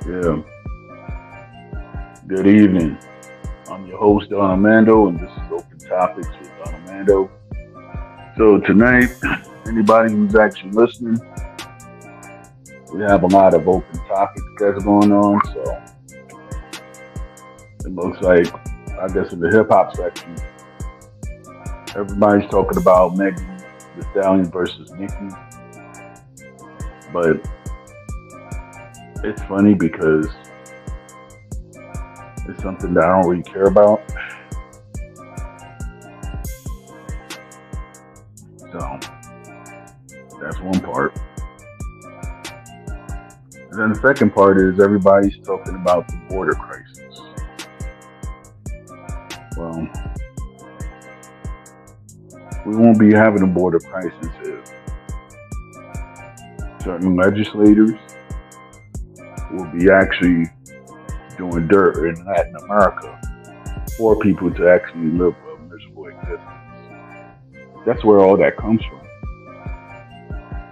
Yeah, good evening. I'm your host, Armando, and this is Open Topics with Armando. So, tonight, anybody who's actually listening, we have a lot of open topics that's going on. So, it looks like, I guess, in the hip hop section, everybody's talking about Megan the Stallion versus Nicki. But it's funny because it's something that I don't really care about. So, that's one part. And then the second part is everybody's talking about the border crisis. Well, we won't be having a border crisis if certain legislators will be actually doing dirt in Latin America for people to actually live a miserable existence. That's where all that comes from.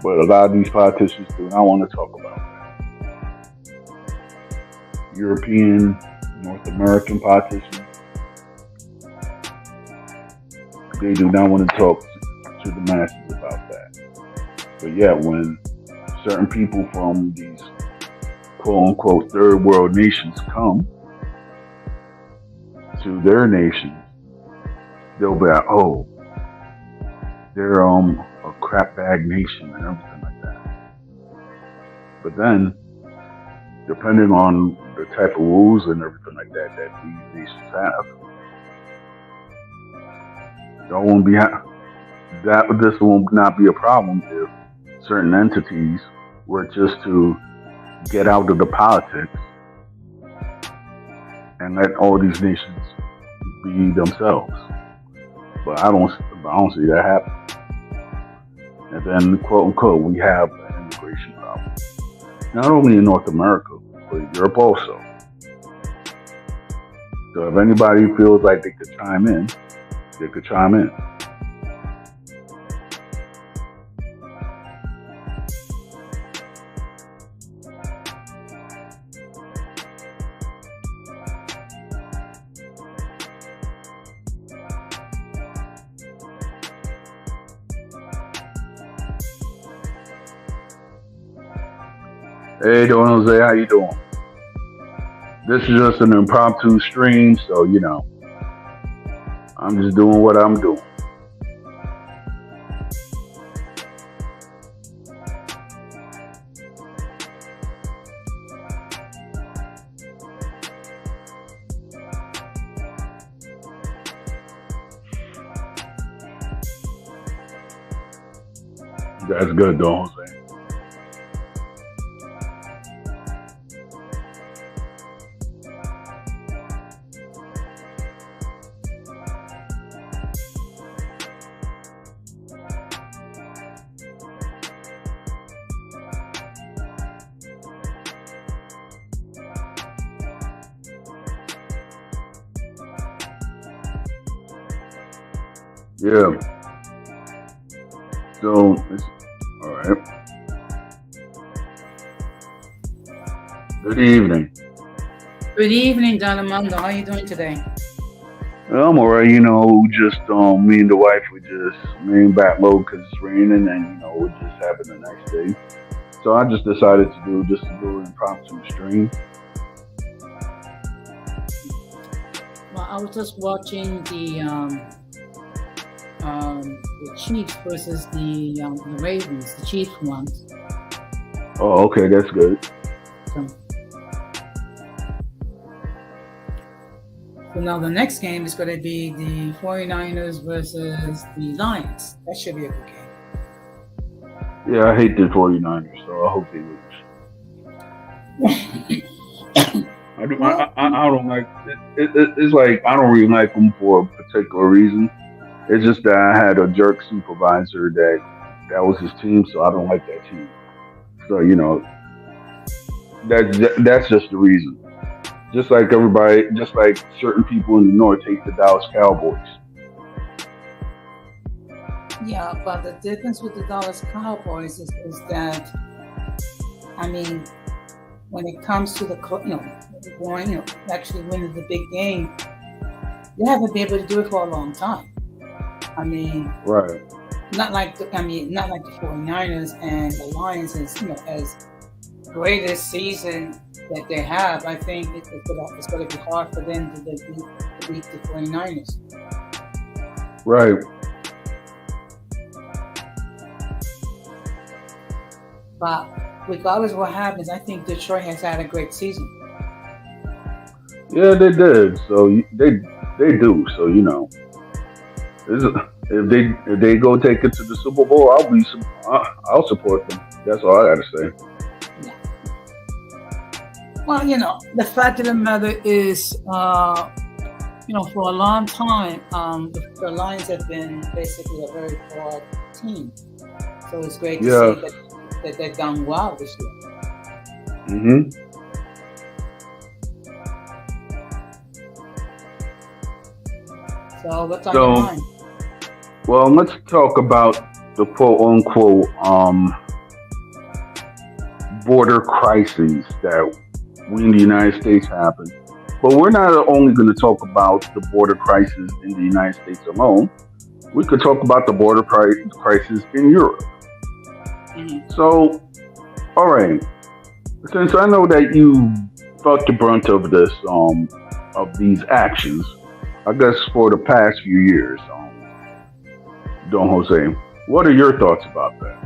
But a lot of these politicians do not want to talk about that. European, North American politicians, they do not want to talk to the masses about that. But yet, when certain people from these quote unquote third world nations come to their nations, they'll be like, oh, they're a crap bag nation and everything like that. But then, depending on the type of rules and everything like that that these nations have, there won't be that this will not be a problem if certain entities were just to get out of the politics and let all these nations be themselves. But I don't see that happen. And then, quote unquote, we have an immigration problem, not only in North America but Europe also. So if anybody feels like they could chime in, they could chime in. Hey, Don Jose, how you doing? This is just an impromptu stream, so I'm just doing what I'm doing. That's good, Don Jose. Yeah. So it's all right. Good evening. Good evening, Don Armando. How are you doing today? I'm alright. Just me and the wife were just laying back low because it's raining, and we're just having a nice day. So I just decided to do an impromptu stream. Well, I was just watching the Chiefs versus the Ravens. The Chiefs won. Oh, okay, that's good. So, so now the next game is going to be the 49ers versus the Lions. That should be a good game. Yeah, I hate the 49ers, so I hope they lose. I don't like it's like I don't really like them for a particular reason. It's just that I had a jerk supervisor that was his team, so I don't like that team. So that's just the reason. Just like everybody, just like certain people in the North hate the Dallas Cowboys. Yeah, but the difference with the Dallas Cowboys is that, I mean, when it comes to the going, actually winning the big game, you haven't been able to do it for a long time. I mean, Right. not like the 49ers and the Lions as greatest season that they have. I think it's going to be hard for them to beat the 49ers. Right. But regardless of what happens, I think Detroit has had a great season. Yeah, they did. So they do. So if they go take it to the Super Bowl, I'll support them. That's all I got to say. Well, the fact of the matter is, for a long time, the Lions have been basically a very poor team. So it's great to Yeah. see that they've done well this year. Mhm. So what's on your mind? Well, let's talk about the quote unquote border crises that we in the United States happen. But we're not only going to talk about the border crisis in the United States alone. We could talk about the border crisis in Europe. Mhm. So, all right. Since I know that you felt the brunt of this, of these actions, I guess for the past few years, Don Jose, what are your thoughts about that?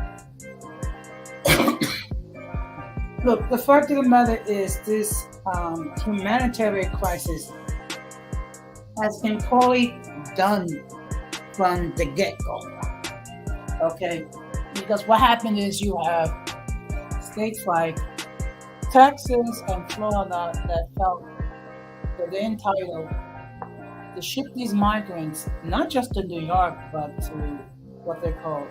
Look, the fact of the matter is this humanitarian crisis has been poorly done from the get-go. Okay? Because what happened is you have states like Texas and Florida that felt that they're entitled to ship these migrants not just to New York, but to what they call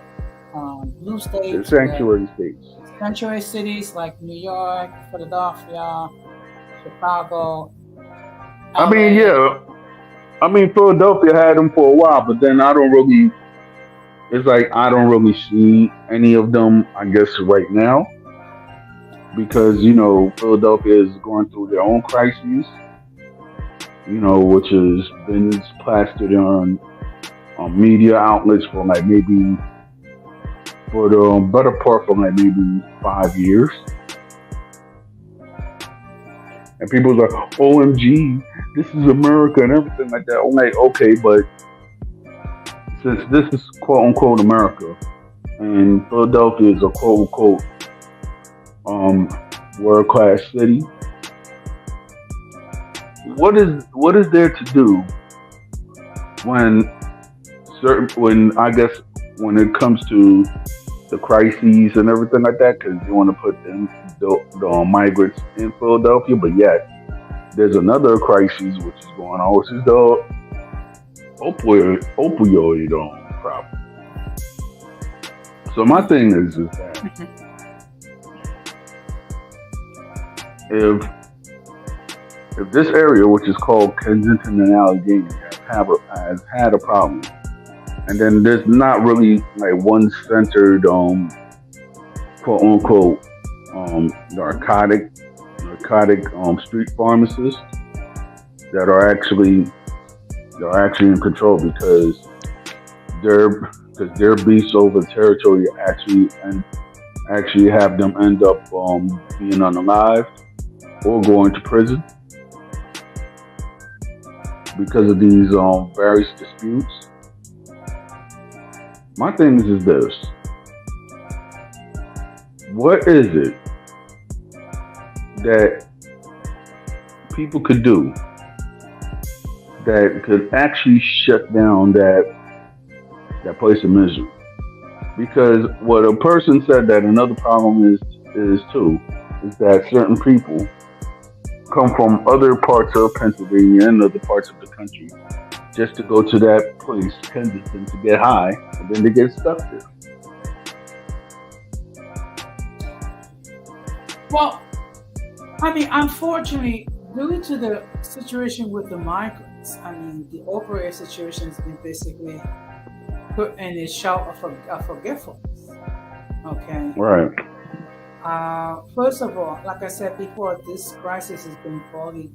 blue The states, sanctuary states. sanctuary cities like New York, Philadelphia, Chicago, I mean, LA. yeah. I mean, Philadelphia had them for a while, but then I don't really. It's like I don't really see any of them. I guess right now because Philadelphia is going through their own crises. Which has been plastered on media outlets for like maybe for the better part for like maybe 5 years. And people are like, OMG, this is America and everything like that. I'm like, okay, but since this is quote unquote America and Philadelphia is a quote unquote um, world class city, what is there to do when when I guess when it comes to the crises and everything like that because you want to put the migrants in Philadelphia, but yet there's another crisis which is going on, which is the opioid problem. So my thing is that if this area, which is called Kensington and Allegheny, has had a problem, and then there's not really like one centered quote unquote narcotic street pharmacists that are actually in control because their beasts over territory actually have them end up being unalived or going to prison because of these various disputes. My thing is this: what is it that people could do that could actually shut down that place of misery? Because what a person said that another problem is too is that certain people come from other parts of Pennsylvania and other parts of the country just to go to that place, Kensington, to get high, and then they get stuck there. Well, I mean, unfortunately, due to the situation with the migrants, I mean, the opioid situation has been basically put in a shout of forgetfulness. Okay. Right. First of all, like I said before, this crisis has been poorly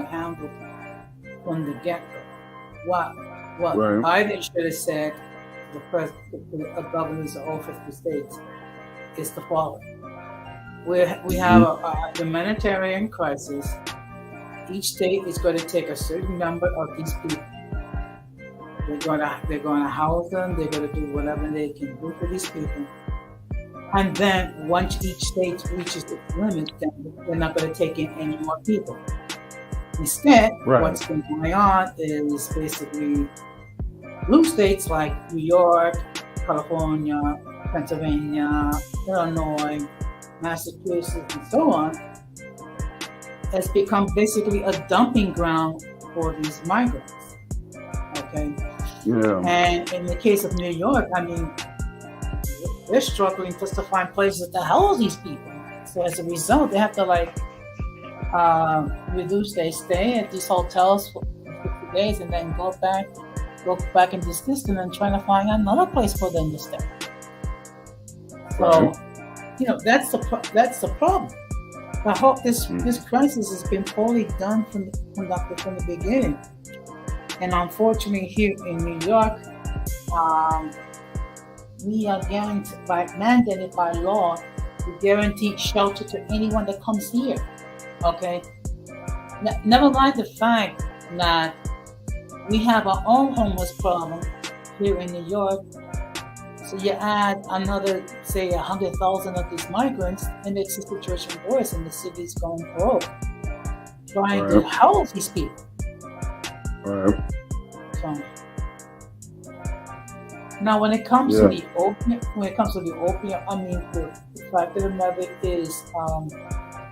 handled from the get-go. What what Right. Biden should have said to the governors of all 50 states is the following: we have Hmm. a humanitarian crisis. Each state is going to take a certain number of these people. They're gonna house them. They're gonna do whatever they can do for these people. And then once each state reaches its limit, then they're not going to take in any more people. Instead, Right. what's been going on is basically blue states like New York, California, Pennsylvania, Illinois, Massachusetts, and so on, has become basically a dumping ground for these migrants. Okay. Yeah. And in the case of New York, I mean, they're struggling just to find places to house these people. So as a result, they have to reduce their stay at these hotels for 50 days and then go back in the system and trying to find another place for them to stay. So Right. that's the problem. I hope Mm. this crisis has been poorly done conducted from the beginning. And unfortunately, here in New York, um, we are mandated by law to guarantee shelter to anyone that comes here. Okay, never mind the fact that we have our own homeless problem here in New York. So you add another, say, 100,000 of these migrants, it makes the situation worse, and the city's going broke trying to Right. house these people. Right. So now, when it comes to Yeah. the opium, I mean, the fact of the matter is,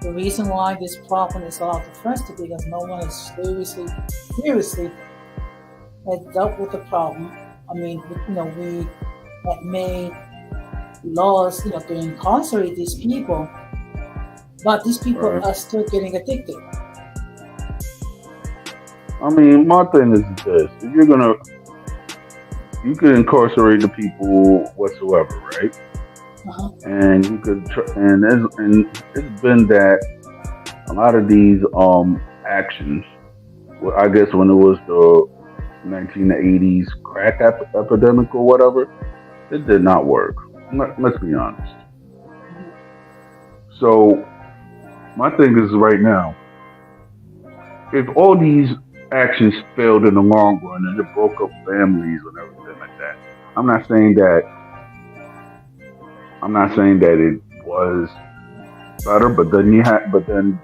the reason why this problem is allowed to fester because no one is seriously has dealt with the problem. I mean, we have made laws, to incarcerate these people, but these people Right. are still getting addicted. I mean, my thing is this: if you can incarcerate the people whatsoever, right? Uh-huh. And you could, and it's been that a lot of these actions. Well, I guess when it was the 1980s crack epidemic or whatever, it did not work. Let's be honest. So my thing is right now, if all these actions failed in the long run and it broke up families and everything like that, I'm not saying that I'm not saying that it was better, but then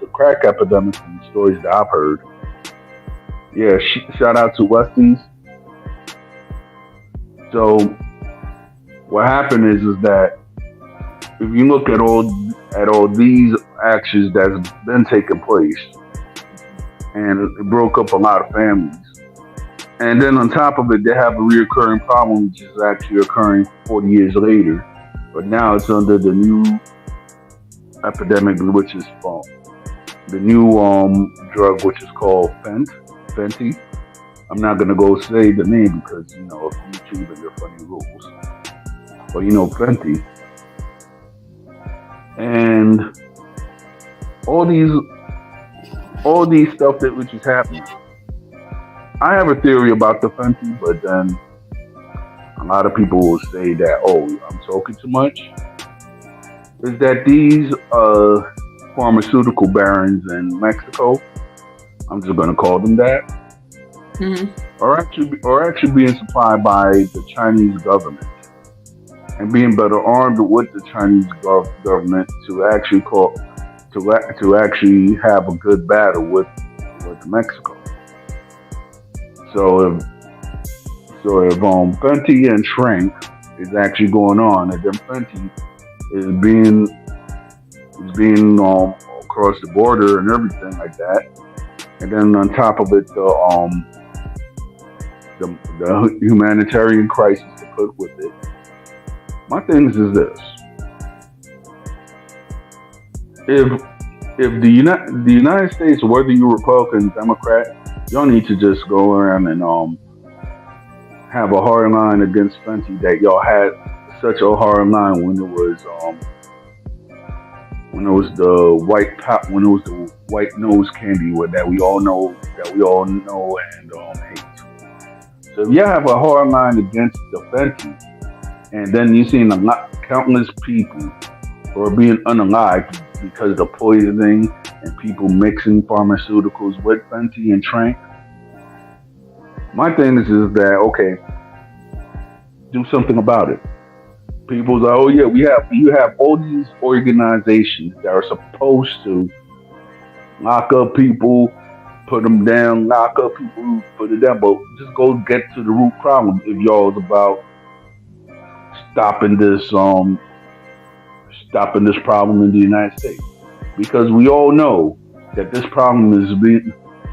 the crack epidemic from the stories that I've heard, yeah, shout out to Westies. So what happened is that if you look at all these actions that's been taking place, and it broke up a lot of families. And then on top of it, they have a reoccurring problem, which is actually occurring 40 years later. But now it's under the new epidemic, which is the new drug, which is called Fenty. I'm not gonna go say the name because of YouTube and their funny rules. But Fenty and all these stuff that which is happening. I have a theory about the Fenty, but then a lot of people will say that, oh, I'm talking too much. Is that these pharmaceutical barons in Mexico, I'm just going to call them that, Mm-hmm. are actually being supplied by the Chinese government and being better armed with the Chinese government to actually to actually have a good battle with Mexico. So if Fenty and Shrink is actually going on, and then Fenty is being across the border and everything like that, and then on top of it, the humanitarian crisis to put with it. My thing is this: if the United States, whether you're Republican, Democrat, y'all need to just go around and have a hard line against Fenty that y'all had such a hard line when it was the when it was the white nose candy that we all know and hate. So if you have a hard line against the Fenty, and then you seen countless people who are being unalived because of the poisoning and people mixing pharmaceuticals with Fenty and Trank, my thing is that okay, do something about it. People's like, oh yeah, you have all these organizations that are supposed to lock up people, put them down, lock up people, put it down. But just go get to the root problem if y'all is about stopping this problem in the United States, because we all know that this problem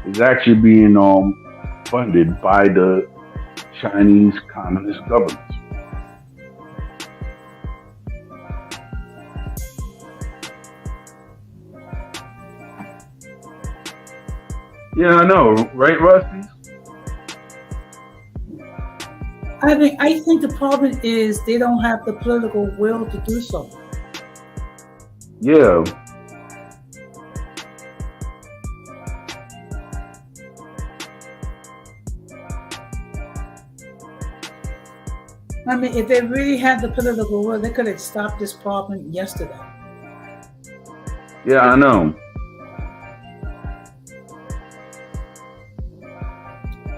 is actually being funded by the Chinese Communist government. Yeah, I know, right, Rusty? I think the problem is they don't have the political will to do so. Yeah, I mean, if they really had the political will, they could have stopped this problem yesterday. yeah, I know.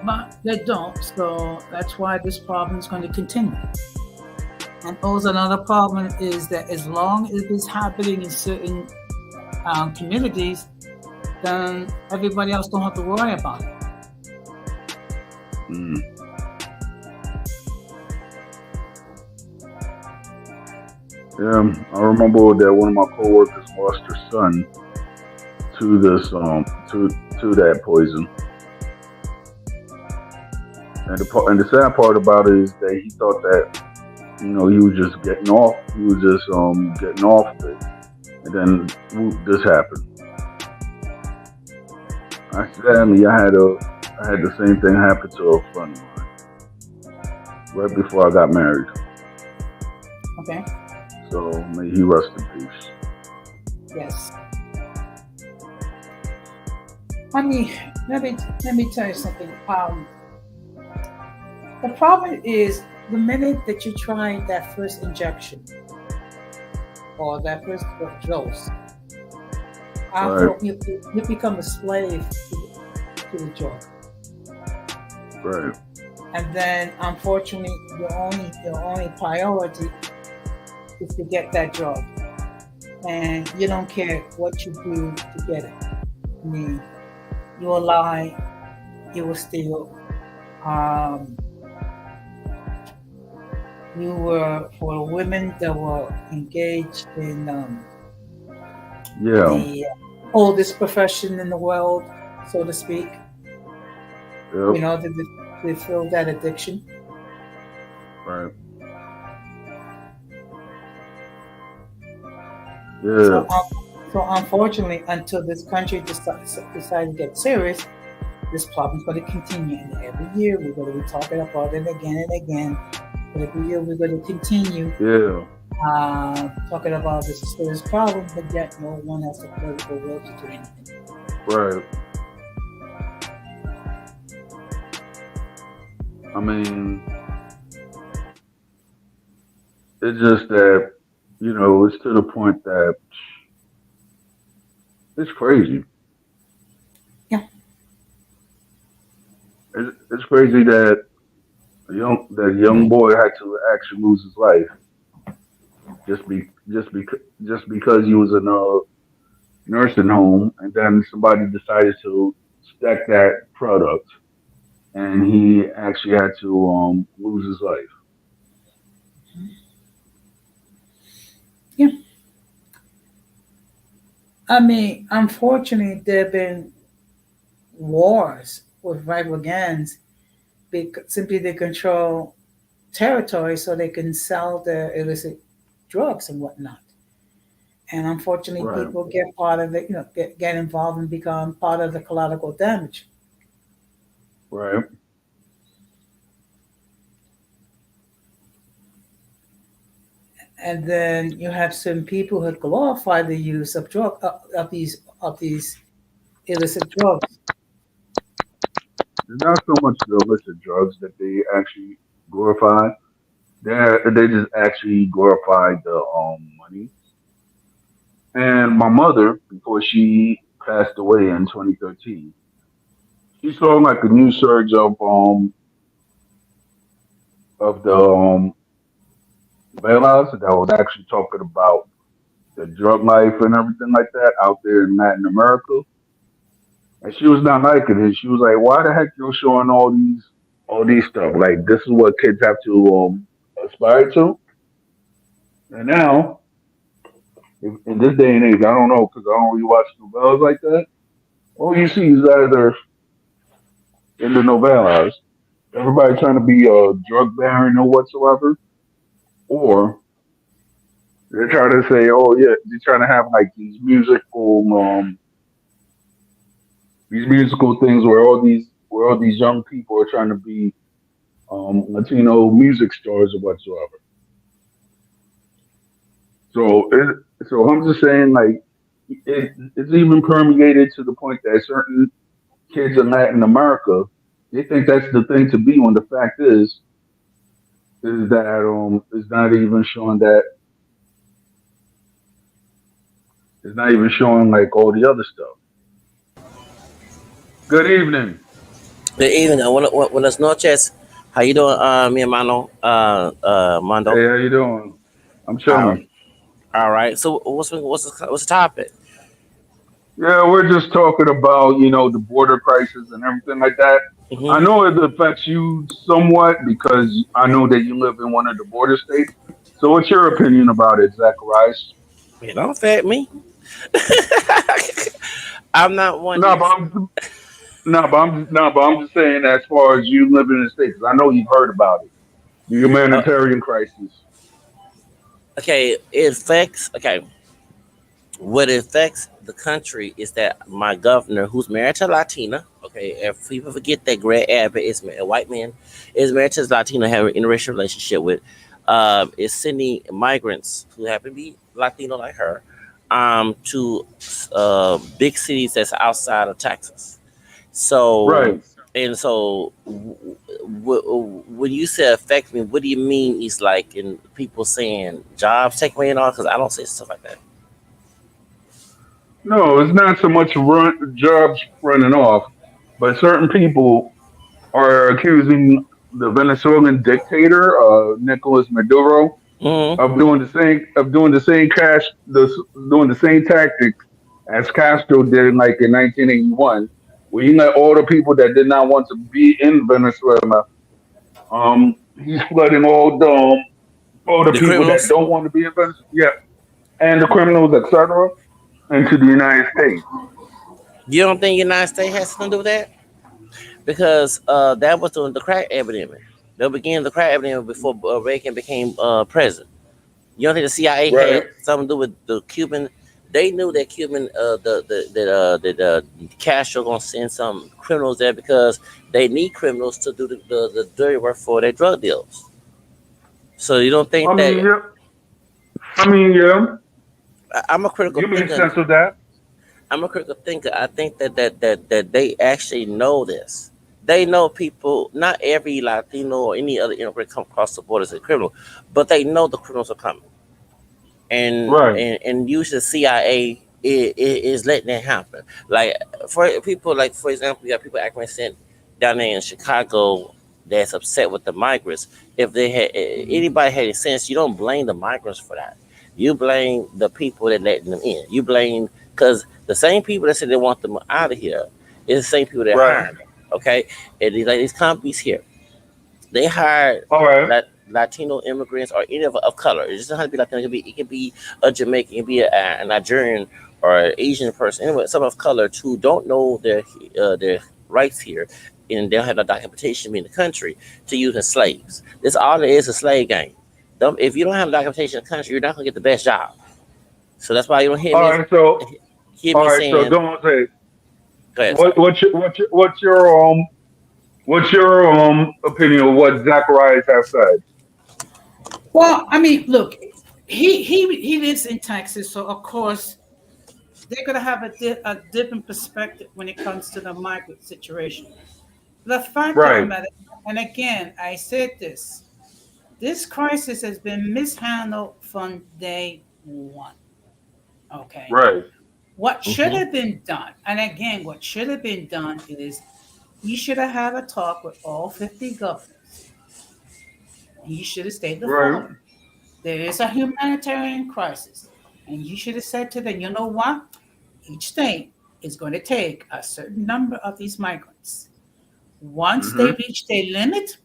But they don't, so that's why this problem is going to continue. And also another problem is that as long as it's happening in certain communities, then everybody else don't have to worry about it. Mm. Yeah, I remember that one of my coworkers lost her son to this to that poison. And the sad part about it is that he thought that he was just getting off. He was just getting off of it, and then whoop, this happened. Sadly, I had the same thing happen to a friend of mine right before I got married. Okay. So may he rest in peace. Yes. I mean, let me tell you something. The problem is the minute that you try that first injection or that first dose, after Right, you become a slave to the drug. right, And then unfortunately your only priority is to get that drug. And you don't care what you do to get it. I mean, you will lie, you will steal. Um, you were for women that were engaged in yeah, the oldest profession in the world, so to speak. yep, They feel that addiction. right, So, yeah, so unfortunately, until this country decide to get serious, this problem's going to continue. And every year we're going to be talking about it again and again. But every year we're going to continue yeah, talking about this serious problem, but yet no one has the political will to do anything. right. I mean, it's just that it's to the point that it's crazy. Yeah. It's crazy that that young boy had to actually lose his life just because he was in a nursing home, and then somebody decided to stack that product, and he actually had to lose his life. Yeah. I mean, unfortunately, there have been wars with rival gangs because simply they control territory so they can sell their illicit drugs and whatnot. And unfortunately, Right, people get part of it, get involved and become part of the collateral damage. right. and then you have some people who glorify the use of these illicit drugs. It's not so much the illicit drugs that they actually glorify. They just actually glorify the money. And my mother, before she passed away in 2013, she saw like a new surge of the bailouts that was actually talking about the drug life and everything like that out there in Latin America. And she was not liking it. She was like, "Why the heck you're showing all these stuff? Like this is what kids have to aspire to." And now, in this day and age, I don't know because I don't really watch novellas like that. All you see is either in the novellas, everybody trying to be a drug baron or whatsoever, or they're trying to say, "Oh yeah," they're trying to have like these musical things where all these young people are trying to be Latino music stars or whatsoever. So so I'm just saying like it's even permeated to the point that certain kids in Latin America they think that's the thing to be when the fact is that it's not even showing that it's not even showing like all the other stuff. Good evening. Good evening. Buenas noches. How you doing, mi hermano, Mondo? Hey, how you doing? I'm All, chilling. all right. So what's the topic? Yeah, we're just talking about, the border crisis and everything like that. I Mm-hmm. know it affects you somewhat because I know that you live in one of the border states. So what's your opinion about it, Zacharias? It don't affect me. I'm not one No, but that's I'm no, but I'm just saying as far as you living in the states, 'cause I know you've heard about it, the uh, humanitarian crisis. okay. It affects. Okay, what affects the country is that my governor, who's married to Latina. Okay, if people forget that Greg Abbott is a white man, is married to a Latina, have an interracial relationship with, is sending migrants who happen to be Latino like her, to big cities that's outside of Texas. So Right. and so, when you say affect me, what do you mean? Is like in people saying jobs take away and all? Because I don't say stuff like that. No, it's not so much jobs running off, but certain people are accusing the Venezuelan dictator, Nicolas Maduro, Hmm. of doing the same doing the same tactics as Castro did in like in 1981, where he let all the people that did not want to be in Venezuela. He's flooding all the The people that criminals. don't want to be in Venezuela, yeah, and the criminals, etc., into the United States. You don't think United States has something to do with that? Because that was the crack epidemic. They began the crack epidemic before Reagan became president. You don't think the CIA Right. had something to do with the Cuban? They knew that Cuban, Castro gonna send some criminals there because they need criminals to do the dirty work for their drug deals. So you don't I think mean, that yeah. I mean, yeah. I'm a critical You make thinker. sense of that. I'm a critical thinker. I think that they actually know this. They know people. Not every Latino or any other immigrant come across the border as a criminal, but they know the criminals are coming, Right. and usually the CIA is letting that happen. Like for people, like for example, you have people acting sent down there in Chicago that's upset with the migrants. If they had anybody had any sense, you don't blame the migrants for that. You blame the people that letting them in. You blame because the same people that said they want them out of here is the same people that Right. hired them. Okay, and these companies here they hire All right. Latino immigrants or any of color. It doesn't have to be Latino. It can be a Jamaican, it can be a Nigerian or an Asian person. Anyway, some of color who don't know their rights here and they don't have no documentation in the country to use as slaves. This all it is a slave game. If you don't have documentation in the country, you're not gonna get the best job. So that's why you don't All right. hear All me right. So saying, don't say go ahead, sorry. what's your opinion of what Zacharias have said? Well, I mean, look, he lives in Texas, so of course they're gonna have a different perspective when it comes to the migrant situation. The fact of the Right. matter, and again, I said this: this crisis has been mishandled from day one. Okay, Right. what should Mm-hmm. have been done, and again, what should have been done is he should have had a talk with all 50 governors. He should have stated the Right. following: there is a humanitarian crisis, and you should have said to them, you know what? Each state is going to take a certain number of these migrants. Once they Mm-hmm. reach their limit,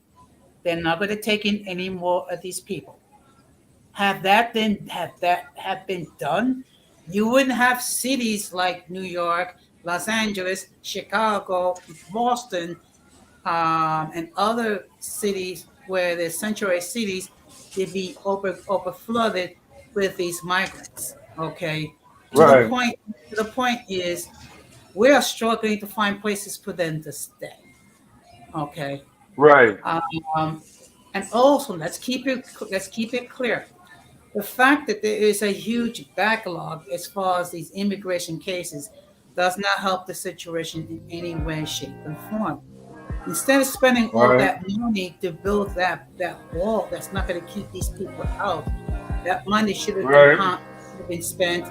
they're not going to take in any more of these people. Have that been done, you wouldn't have cities like New York, Los Angeles, Chicago, Boston, and other cities where the sanctuary cities to be over flooded with these migrants. Okay, to the Right. point. To the point is we are struggling to find places for them to stay. Okay, Right. um, and also let's keep it clear. The fact that there is a huge backlog as far as these immigration cases does not help the situation in any way, shape, and form. Instead of spending all Right. that money to build that wall that's not going to keep these people out, that money Right. should have been spent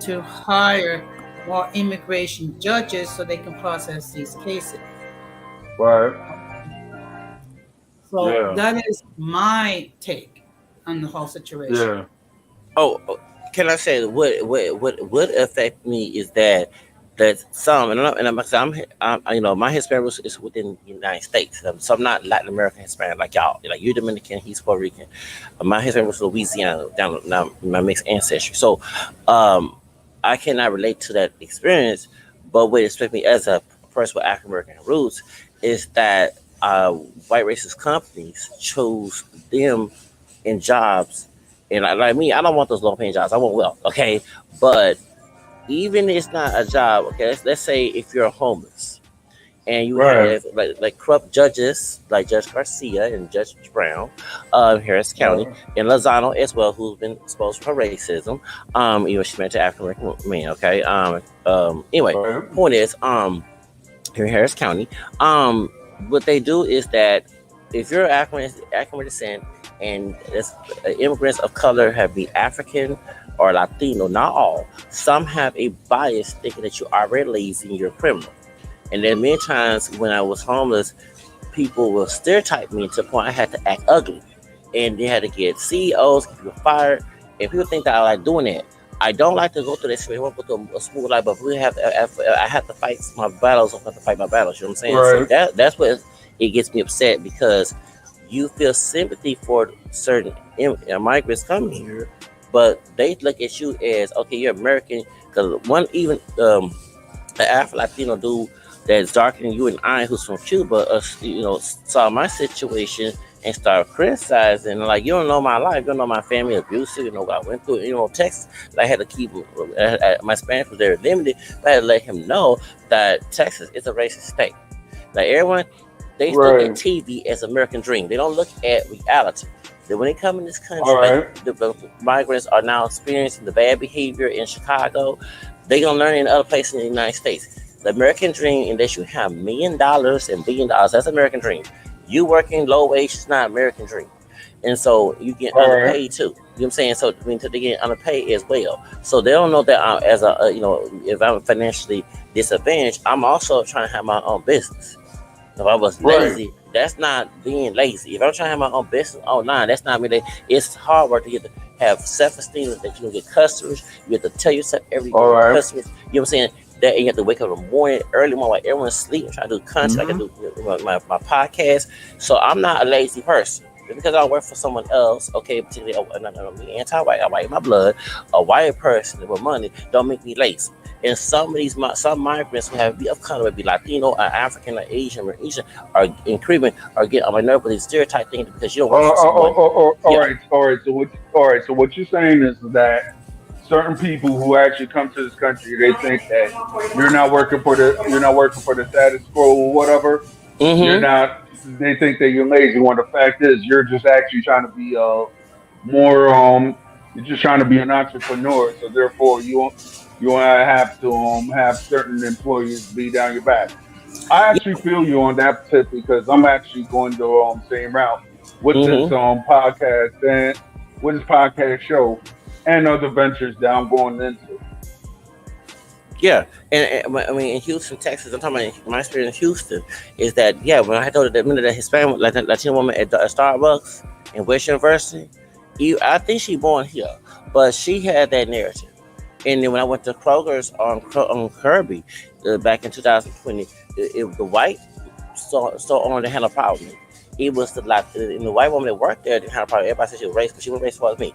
to hire more immigration judges so they can process these cases. Right. So Yeah. that is my take on the whole situation. Yeah. Oh, can I say what affect me is that some I'm you know my Hispanic roots is within the United States. So I'm not Latin American Hispanic like y'all. Like you're Dominican, he's Puerto Rican. My Hispanic roots is Louisiana down now my mixed ancestry. So um, I cannot relate to that experience. But what affects me as a person with African American roots is that white racist companies chose them in jobs. And like me, I don't want those low paying jobs. I want wealth, okay? But even if it's not a job, okay, let's say if you're homeless and you Right. have like corrupt judges like Judge Garcia and Judge Brown, Harris County, Right. and Lozano as well, who's been exposed for racism. She married to African American man, okay? Anyway, Right. point is, here in Harris County. What they do is that if you're African descent and immigrants of color have been African or Latino, not all, some have a bias thinking that you're already lazy and you're a criminal. And then many times when I was homeless, people will stereotype me to the point I had to act ugly. And they had to get CEOs, get people fired, and people think that I like doing that. I don't like to go through this. I want to go through a smooth life, but I have to fight my battles. I have to fight my battles. You know what I'm saying? So Right. that's what it gets me upset because you feel sympathy for certain migrants coming here, but they look at you as okay, you're American. Because one even the Afro Latino dude that's darker than you and I, who's from Cuba, saw my situation and started criticizing. Like, you don't know my life, you don't know my family abusive, you know what I went through. Texas, I had to keep my Spanish was very limited, but I had to let him know that Texas is a racist state. Like everyone, they look at Right. TV as American dream. They don't look at reality. That when they come in this country, All right. like the migrants are now experiencing the bad behavior in Chicago, they gonna learn in other places in the United States. The American dream, unless you have $1 million and $1 billion, that's American dream. You working low wage is not American dream. And so you get All right. underpaid too. You know what I'm saying? So I mean, they get underpaid as well. So they don't know that as if I'm financially disadvantaged, I'm also trying to have my own business. If I was Right. lazy, that's not being lazy. If I'm trying to have my own business online, that's not me. It's hard work to get to have self-esteem that you can get customers. You have to tell yourself every All day right. customers. You know what I'm saying? That and you have to wake up in the morning, early morning, while everyone's sleeping, try to do content. I can Mm-hmm. do my podcast. So I'm not a lazy person. Just because I work for someone else, okay, particularly I'm not gonna be anti-white, I white in my blood, a white person with money don't make me lazy. And some of these some migrants who have be of color, be Latino, or African, or Asian, are increasing, are getting on my nerve with these stereotype things because you don't work for someone. All Yeah. right. All right. All right. So what you're saying is that certain people who actually come to this country, they think that you're not working for the status quo or whatever. You're Mm-hmm. not. They think that you're lazy. When the fact is, you're just actually trying to be more You're just trying to be an entrepreneur, so therefore you won't have to have certain employees be down your back. I Yeah. actually feel you on that tip because I'm actually going the same route with this Mm-hmm. podcast and with this podcast show and other ventures that I'm going into. Yeah, I mean in Houston, Texas. I'm talking about my experience in Houston is that yeah, when I told that minute that Hispanic Latino woman at Starbucks in West University, I think she born here, but she had that narrative. And then when I went to Kroger's on Kirby back in 2020, the white store owner that had a problem. It was and the white woman that worked there didn't have a problem. Everybody said she was racist, but she wasn't racist towards me.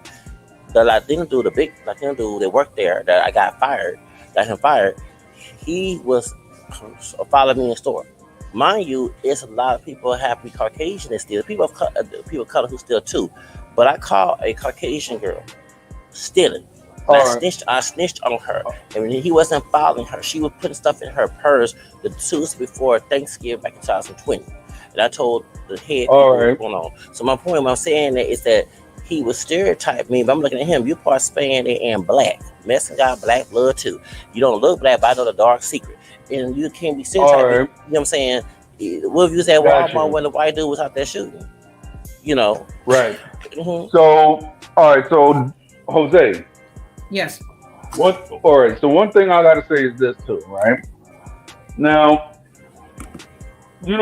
The Latino dude, the big Latino dude that worked there that I got him fired. He was following me in the store. Mind you, it's a lot of people happy Caucasian that steal. People of color who steal too. But I caught a Caucasian girl stealing. And All right, I snitched on her. And when he wasn't following her, she was putting stuff in her purse the Tuesday before Thanksgiving back in 2020. And I told the head all people what was right, going on. So my point when I'm saying that is that he was stereotyping me, but I'm looking at him. You part Spanish and black. Mexican got black blood too. You don't look black, but I know the dark secret. And you can't be all stereotyping. You right. know what I'm saying? What if you said Got Walmart you. when the white dude was out there shooting? You know. Right. Hmm. So, all right. So, Jose, Yes. what? All right. So, one thing I got to say is this too, right? Now, you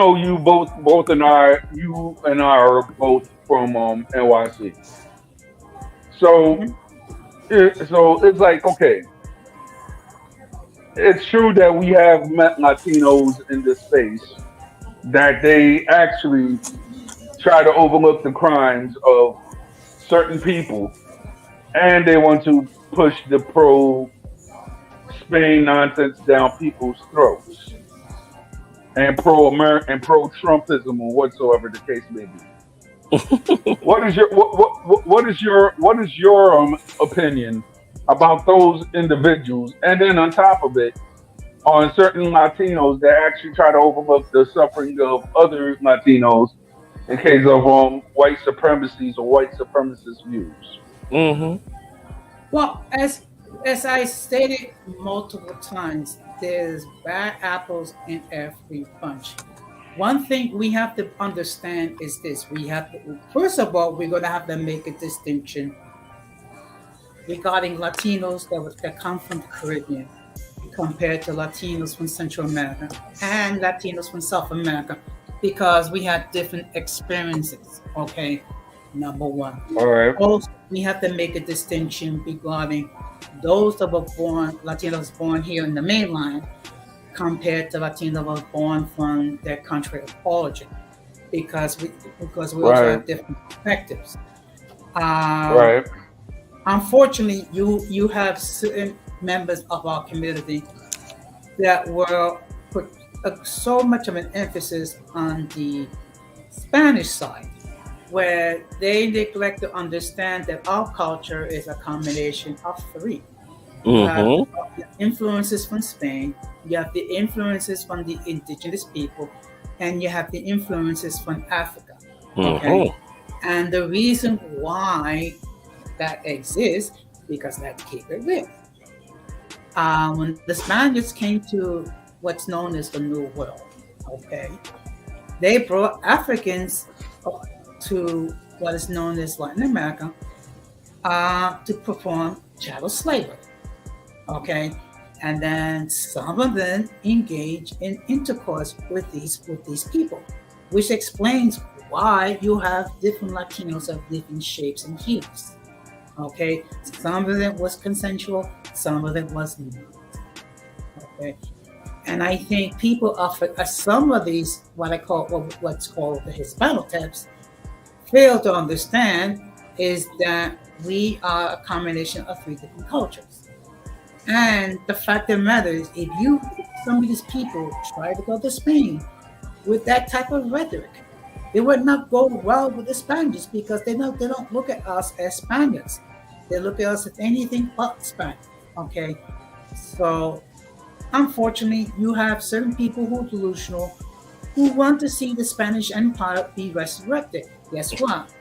and I are both from NYC. So, Mhm. so it's like okay, it's true that we have met Latinos in this space that they actually try to overlook the crimes of certain people and they want to push the pro Spain nonsense down people's throats and pro American and pro Trumpism or whatsoever the case may be. What is your opinion about those individuals? And then on top of it, on certain Latinos that actually try to overlook the suffering of other Latinos in case of white supremacies or white supremacist views. Hmm. Well, as I stated multiple times, there's bad apples in every bunch. One thing we have to understand is this: we have to, first of all, we're going to have to make a distinction regarding Latinos that come from the Caribbean compared to Latinos from Central America and Latinos from South America, because we have different experiences. Okay, number one. All right. Also, we have to make a distinction regarding those that were born, Latinos born here in the mainland, compared to Latinos that were born from their country of origin, because we also Right. have different perspectives. Um, Right. Unfortunately, you have certain members of our community that were put so much of an emphasis on the Spanish side, where they neglect to understand that our culture is a combination of three. You have Hmm. the influences from Spain, you have the influences from the indigenous people, and you have the influences from Africa. Okay, Hmm. and the reason why that exists because let's keep it real. When the Spaniards came to what's known as the New World, okay, they brought Africans to what is known as Latin America to perform chattel slavery. Okay, and then some of them engage in intercourse with these people, which explains why you have different Latinos of different shapes and hues. Okay, some of it was consensual, some of it was not. Okay, and I think people offer some of these what I call what's called the Hispanotypes fail to understand is that we are a combination of three different cultures. And the fact of the matter is, if some of these people try to go to Spain with that type of rhetoric, it would not go well with the Spaniards because they don't look at us as Spaniards. They look at us as anything but Spanish. Okay, so unfortunately, you have certain people who are delusional who want to see the Spanish Empire be resurrected. Guess what?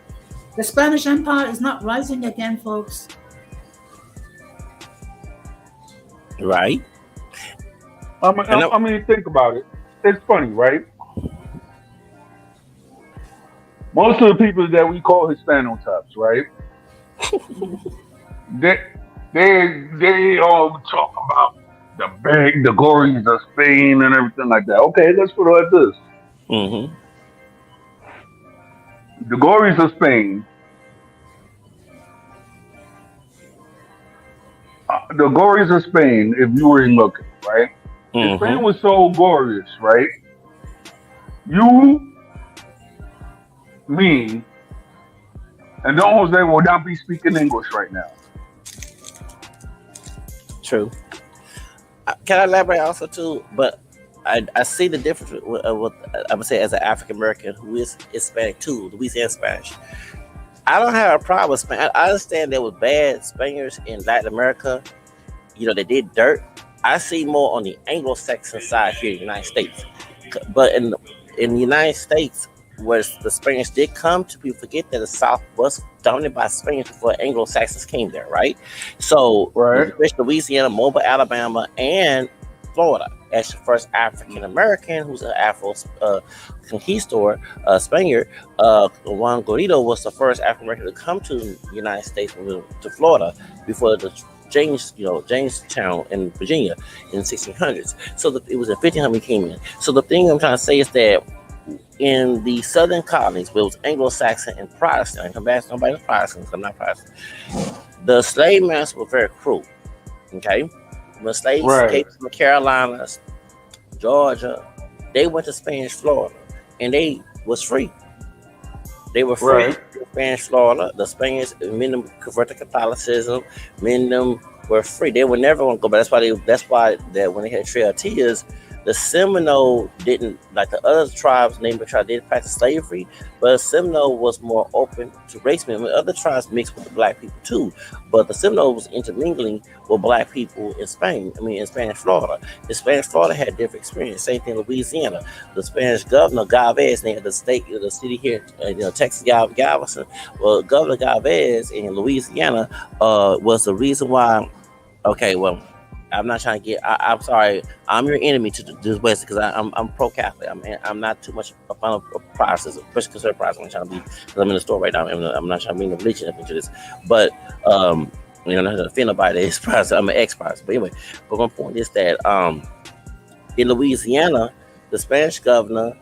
The Spanish Empire is not rising again, folks. Right. I mean, And think about it. It's funny, right? Most of the people that we call Hispanotypes, right? They they all talk about the glories of Spain and everything like that. Okay, let's put it like this: mm-hmm. the glories of Spain, the glories of Spain. If you were looking, right? If Spain Mm-hmm. was so glorious, right? You, me, and Don Jose will not be speaking English right now. True. Can I elaborate also too? But I see the difference with I would say as an African American who is Hispanic too, Louisiana Spanish. I don't have a problem with Spain. I understand there was bad Spaniards in Latin America. You know, they did dirt. I see more on the Anglo-Saxon side here in the United States. But in the United States, where the Spaniards did come to, people forget that the South was dominated by Spaniards before Anglo-Saxons came there, right? So, Right, especially Louisiana, Mobile, Alabama, and Florida, as the first African American who's an Afro conquistador, Spaniard, Juan Gorito was the first African American to come to the United States, to Florida, before the Jamestown in Virginia in the 1600s. So it was in 1500 he came in. So the thing I'm trying to say is that in the southern colonies, where it was Anglo-Saxon and Protestant, I come back to nobody was Protestant, I'm not Protestant. The slave masters were very cruel. Okay, when slaves right, came from the Carolinas, Georgia, they went to Spanish Florida, and they was free. They were free right. in Spanish Florida. The Spaniards, many of them converted to Catholicism. Many of them were free. They were never going to go back. That's why that when they had Trail of Tears, the Seminole didn't, like the other tribes, named the tribe did practice slavery, but Seminole was more open to race men. Other tribes mixed with the black people too, but the Seminole was intermingling with black people in Spain. I mean, in Spanish Florida. In Spanish Florida had different experience. Same thing in Louisiana. The Spanish governor Galvez, named the city here, Texas, Galveston. Well, Governor Galvez in Louisiana was the reason why. Okay, well, I'm not trying to get. I'm sorry. I'm your enemy to this West because I'm pro Catholic. I'm not too much a fan of Protestants, especially conservative Protestants. I'm trying to be because I'm in the store right now. I'm not trying to bring the religion up into this, but not to offend nobody that is Protestant. I'm an ex-Protestant, but anyway. But my point is that in Louisiana, the Spanish governor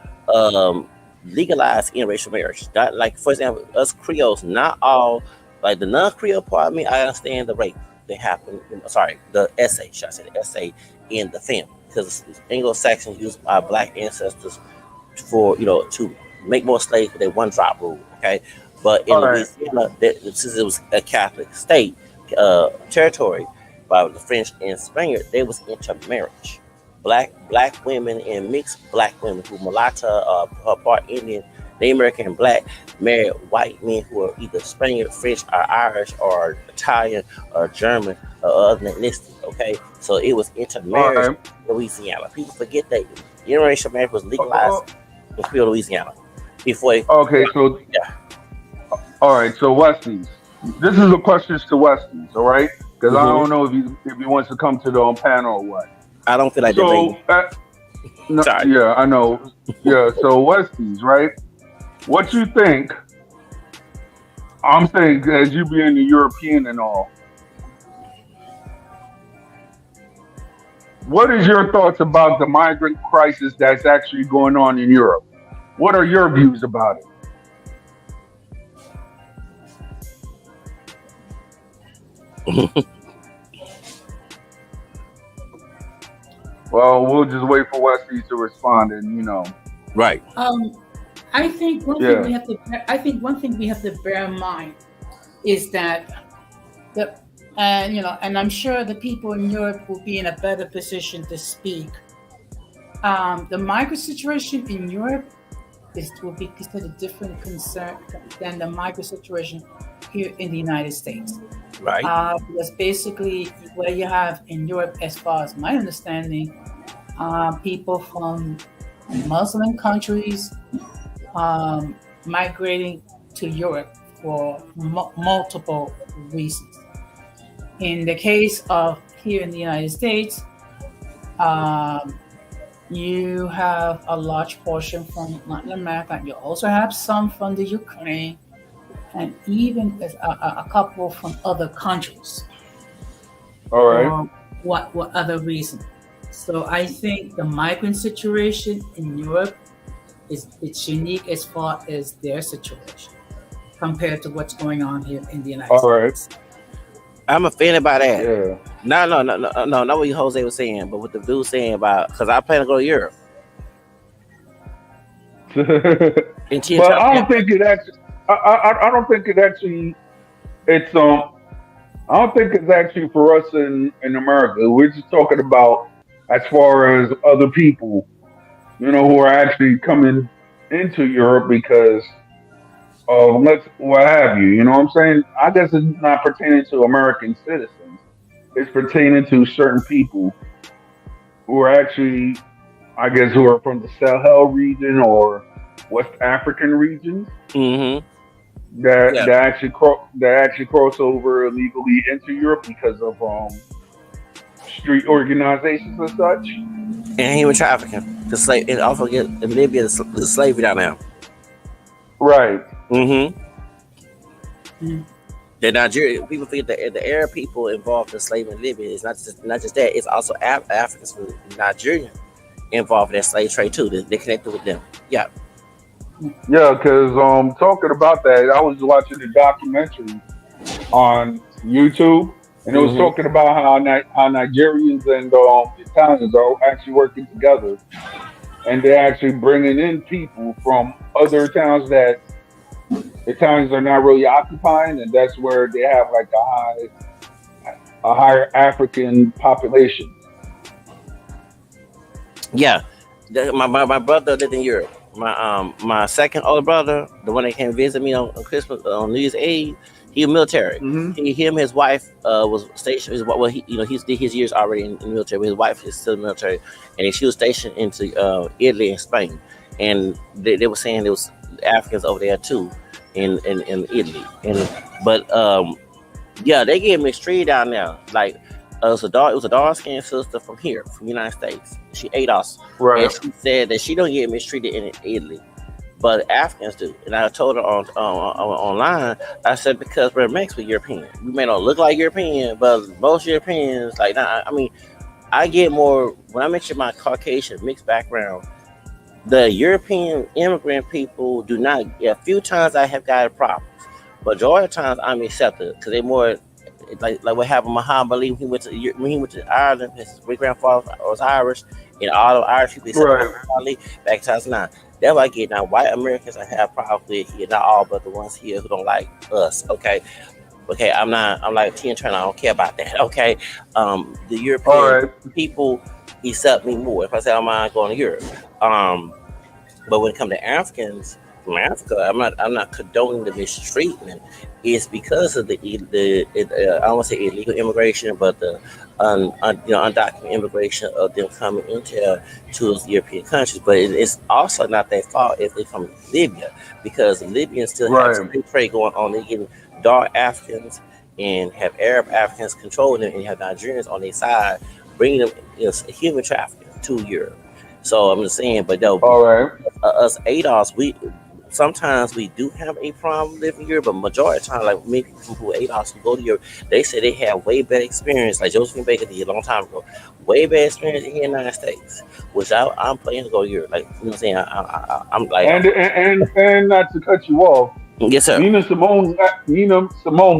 legalized interracial marriage. That, like, for example, us Creoles, not all, like the non-Creole part of me, I understand the rape that happened. Sorry, the essay, should I say the essay in the family, because Anglo-Saxons used our black ancestors for to make more slaves with their one drop rule. Okay, but in All right. Louisiana, since it was a Catholic state territory by the French and Spaniard, they was intermarriage. Black women and mixed black women who mulatto, part Indian, Native American and black, married white men who are either Spaniard, French, or Irish, or Italian, or German, or other ethnicity. Okay, so it was All intermarriage right. in Louisiana. People forget that interracial marriage was Uh, uh, legalized in Creole, Louisiana before. okay, so Yeah. all right, so Westies. This is a question to Westies, all right? Because I hmm don't know if he wants to come to the panel or what. I don't feel like debating. So no, Sorry. yeah, I know. Yeah, so Westies, right? What you think? I'm saying, as you being a European and all, what is your thoughts about the migrant crisis that's actually going on in Europe? What are your views about it? Well, we'll just wait for Westies to respond, and Right. Um, I think one thing yeah. we have to. I think one thing we have to bear in mind is that the and I'm sure the people in Europe will be in a better position to speak. The migrant situation in Europe will be considered a different concern than the migrant situation here in the United States. Right. Because basically, what you have in Europe, as far as my understanding, people from Muslim countries migrating to Europe for multiple reasons. In the case of here in the United States, um, you have a large portion from Latin America. You also have some from the Ukraine, and even a couple from other countries All right. for what other reason. So I think the migrant situation in Europe is it's unique as far as their situation compared to what's going on here in the United All right. States. I'm offended by that. Yeah. No, not what Jose was saying, but what the dude saying about because I plan to go to Europe and she But trying I to don't think it actually. I don't think it actually. It's I don't think it's actually for us in America. We're just talking about as far as other people, who are actually coming into Europe because of let's what have you. You know what I'm saying? I guess it's not pertaining to American citizens. It's pertaining to certain people who are actually, I guess, who are from the Sahel region or West African regions mm-hmm. that Yeah. that actually cross over illegally into Europe because of street organizations and such. And human trafficking. The slave and also get in Libya the slavery down there. Right. Mm-hmm. Mm. The Nigerian people forget the Arab people involved in slavery in Libya is not just that, it's also Africans from Nigeria involved in that slave trade too. They connected with them. Yeah. Yeah, because talking about that, I was watching a documentary on YouTube, and it was Mm-hmm. talking about how Nigerians and Italians are actually working together, and they're actually bringing in people from other towns that Italians are not really occupying, and that's where they have like a higher African population. Yeah. My brother lived in Europe. My second older brother, the one that came visit me on Christmas on New Year's Eve, he was military. Hmm. His wife was stationed. He's did his years already in the military, but his wife is still in the military, and she was stationed into Italy and Spain, and they were saying there was Africans over there too, in Italy, and but yeah, they get mistreated down there. Like it was a dark skinned sister from here, from the United States. She ate us, and Right. she said that she don't get mistreated in Italy, but Africans do. And I told her online, I said because we're mixed with European. We may not look like European, but most Europeans like nah, I mean, I get more when I mention my Caucasian mixed background. The European immigrant people do not. A few times I have got problems, but majority of times I'm accepted because they more like what happened. with Muhammad Ali when he went to Ireland. His great grandfather was Irish, and all the Irish people accepted Right. Muhammad Ali back in 2009. That's why I get now. White Americans I have problems with here, not all, but the ones here who don't like us. Okay. I'm not. I'm like Tina Turner. I don't care about that. Okay. The All European right. people accept me more if I say I'm not going to Europe. Um, but when it comes to Africans from Africa, I'm not condoning the mistreatment. It's because of I don't want to say illegal immigration, but the undocumented immigration of them coming into to those European countries. But it's also not their fault if they're from Libya, because Libyans still have Right. slave trade going on. They're getting dark Africans and have Arab Africans controlling them, and you have Nigerians on their side bringing them human trafficking to Europe. So I'm just saying, but no, All right. us ADOS, we sometimes we do have a problem living here, but majority of the time, like many people who ADOS who go to Europe, they say they have way better experience, like Josephine Baker did a long time ago, way better experience here in the United States, which I'm planning to go to Europe. Like, you know what I'm saying? I'm like, And not to cut you off, yes, sir. Nina Simone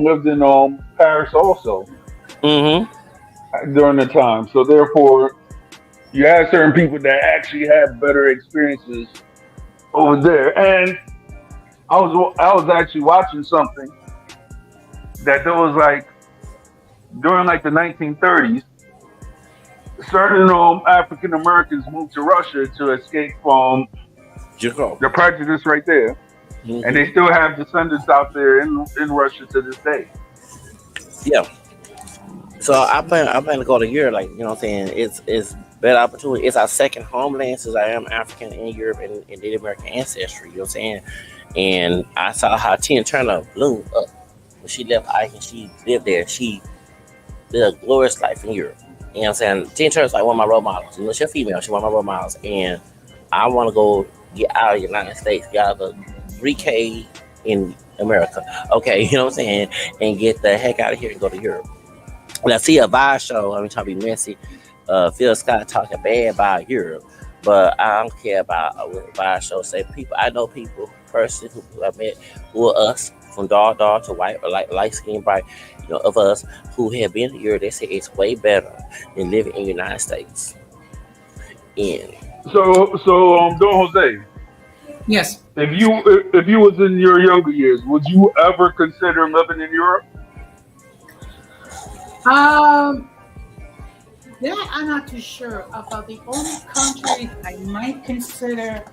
lived in Paris also Mm-hmm. during the time. So therefore, you have certain people that actually have better experiences over there. And I was actually watching something that there was like during like the 1930s, certain African Americans moved to Russia to escape from Jacob. the prejudice right there, and they Mm-hmm. still have descendants out there in Russia to this day. Yeah. So I plan to go to Europe, like you know what I'm saying. It's better opportunity. It's our second homeland since I am African in Europe and Native American ancestry. You know what I'm saying. And I saw how Tina Turner bloomed up when she left Ike and she lived there. live a glorious life in Europe. You know what I'm saying? Tina Turner's like one of my role models. You know, she's a female. She's one of my role models, and I want to go get out of the United States, get out of the 3K in America. Okay, you know what I'm saying, and get the heck out of here and go to Europe. When I see a Vibe show, I'm trying to be messy. Phil Scott talking bad about Europe, but I don't care about what Vibe show say. People, I know people personally who I met who are us from dark to white or light skin bright, you know, of us who have been to Europe. They say it's way better than living in the United States. And Don Jose, Yes. if you was in your younger years, would you ever consider living in Europe? Um, that I'm not too sure about. The only countries I might consider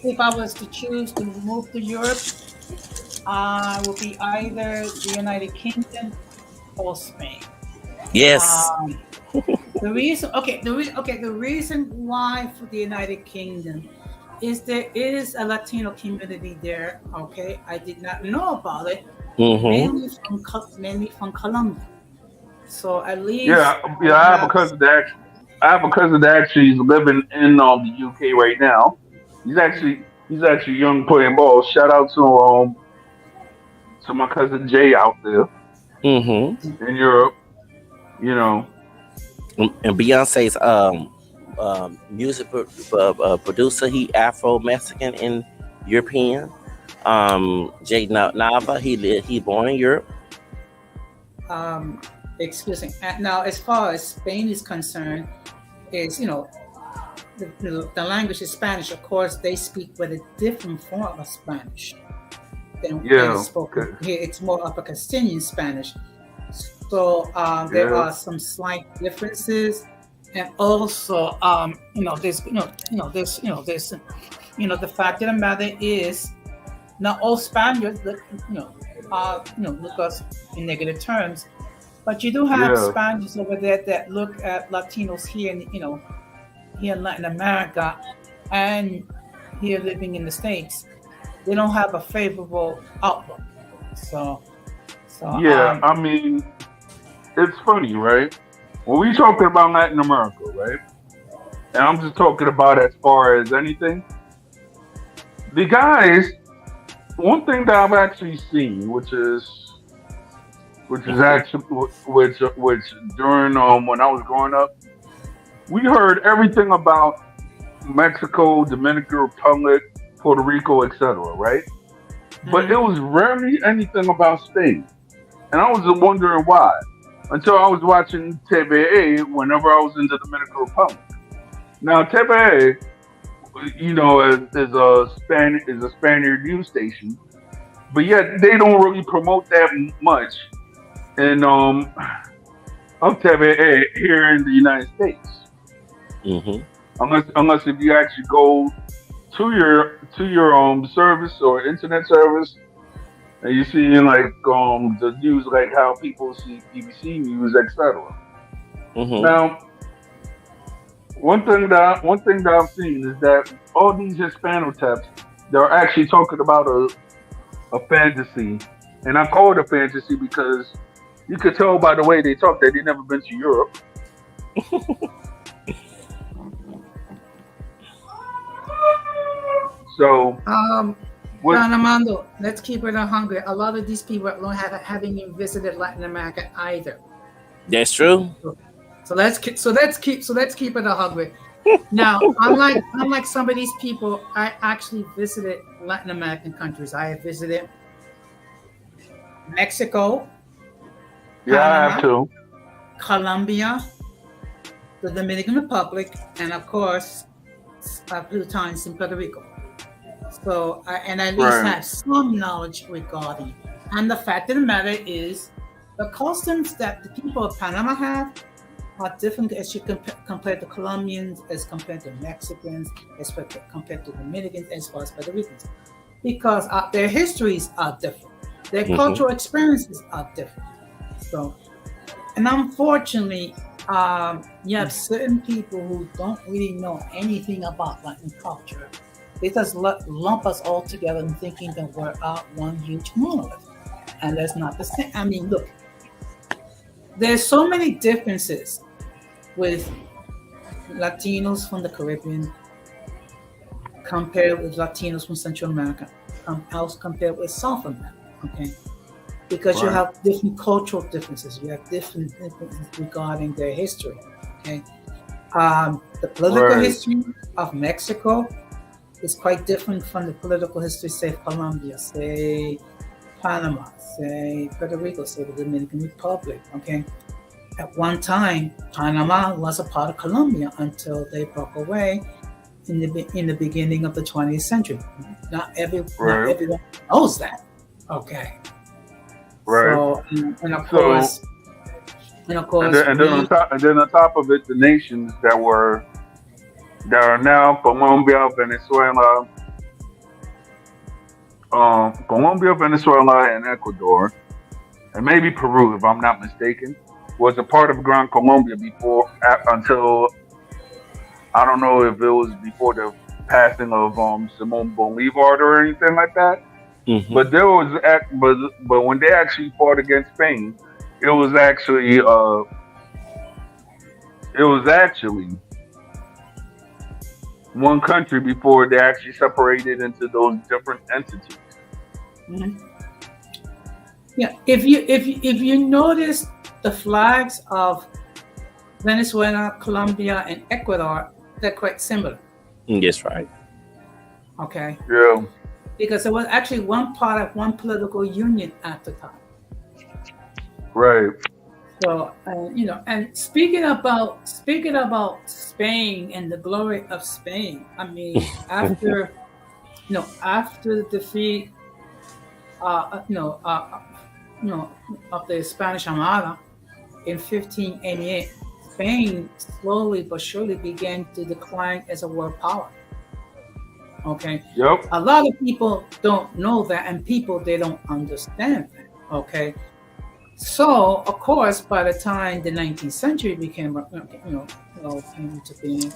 if I was to choose to move to Europe, would be either the United Kingdom or Spain. yes, Um, the reason, the reason why for the United Kingdom is there is a Latino community there. Okay, I did not know about it, mm-hmm. mainly from Colombia. So at least Yeah, I yeah. I have a have. cousin that I have a cousin that actually is living in the UK right now. He's actually young playing ball. Shout out to my cousin Jay out there Mm-hmm. in Europe. You know, And Beyonce's music producer, he Afro Mexican and European. Jay Nava, he born in Europe. Um, excuse me. Now, as far as Spain is concerned, is the language is Spanish. Of course, they speak with a different form of Spanish than is yeah, spoken okay, here. It's more of a Castilian Spanish. So there yeah, are some slight differences, and also the fact of the matter is not all Spaniards look us in negative terms, but you do have yeah, Spaniards over there that look at Latinos here in here in Latin America and here living in the States. They don't have a favorable outlook. So so yeah. I mean, it's funny, right? When we talking about Latin America, right? And I'm just talking about as far as anything. The guys, one thing that I've actually seen, which is actually which during when I was growing up, we heard everything about Mexico, Dominican Republic, Puerto Rico, etc. Right? But it mhm. was rarely anything about Spain, and I was just wondering why. Until I was watching TVA whenever I was in the Dominican Republic. Now TVA, is a Spaniard news station, but yet they don't really promote that much in of TVA here in the United States, Mm-hmm. unless if you actually go to your service or internet service and you see in like the news like how people see BBC news, etc. Mm-hmm. Now, one thing that I've seen is that all these Hispanotabs they're actually talking about a fantasy, and I call it a fantasy because you could tell by the way they talk that they never been to Europe. So Um, what? Don Armando, let's keep it on hungry. A lot of these people haven't even visited Latin America either. That's true. So, so let's keep it on hungry. Now, unlike some of these people, I actually visited Latin American countries. I have visited Mexico, Yeah, I have Panama, to. Colombia, the Dominican Republic, and of course, a few times in Puerto Rico. So, and I at least Right. have some knowledge regarding. And the fact of the matter is, the customs that the people of Panama have are different as you compare to Colombians, as compared to Mexicans, compared to Dominicans, as far as Puerto Ricans, because their histories are different, their Mm-hmm. cultural experiences are different. So, and unfortunately, you have certain people who don't really know anything about Latin culture. They just lump us all together and thinking that we're one huge monolith, and that's not the same. I mean, look, there's so many differences with Latinos from the Caribbean compared with Latinos from Central America, else compared with South America. Okay, because you Right. have different cultural differences, you have different differences regarding their history. Okay, the political Right. history of Mexico is quite different from the political history, say, of Colombia, say, Panama, say, Puerto Rico, say, the Dominican Republic. Okay, at one time, Panama was a part of Colombia until they broke away in the beginning of the 20th century. Not Right. everyone knows that. Okay, Right. so and of So course, and then we. on top of it, the nations that are now Colombia, Venezuela, Colombia, Venezuela, and Ecuador, and maybe Peru, if I'm not mistaken, was a part of Gran Colombia until I don't know if it was before the passing of Simon Bolivar or anything like that. Hmm. But but when they actually fought against Spain, it was actually uh it was actually one country before they actually separated into those different entities. Mhm. Yeah, if you notice the flags of Venezuela, Colombia, and Ecuador, they're quite similar. Yes, right. Okay, Yeah. because it was actually one part of one political union at the time. Right. So and speaking about Spain and the glory of Spain. I mean, after the defeat, uh, you know, uh, uh, of the Spanish Armada in 1588, Spain slowly but surely began to decline as a world power. Okay, Yep. a lot of people don't know that, and people they don't understand that. Okay, so of course, by the time the 19th century became, came into being,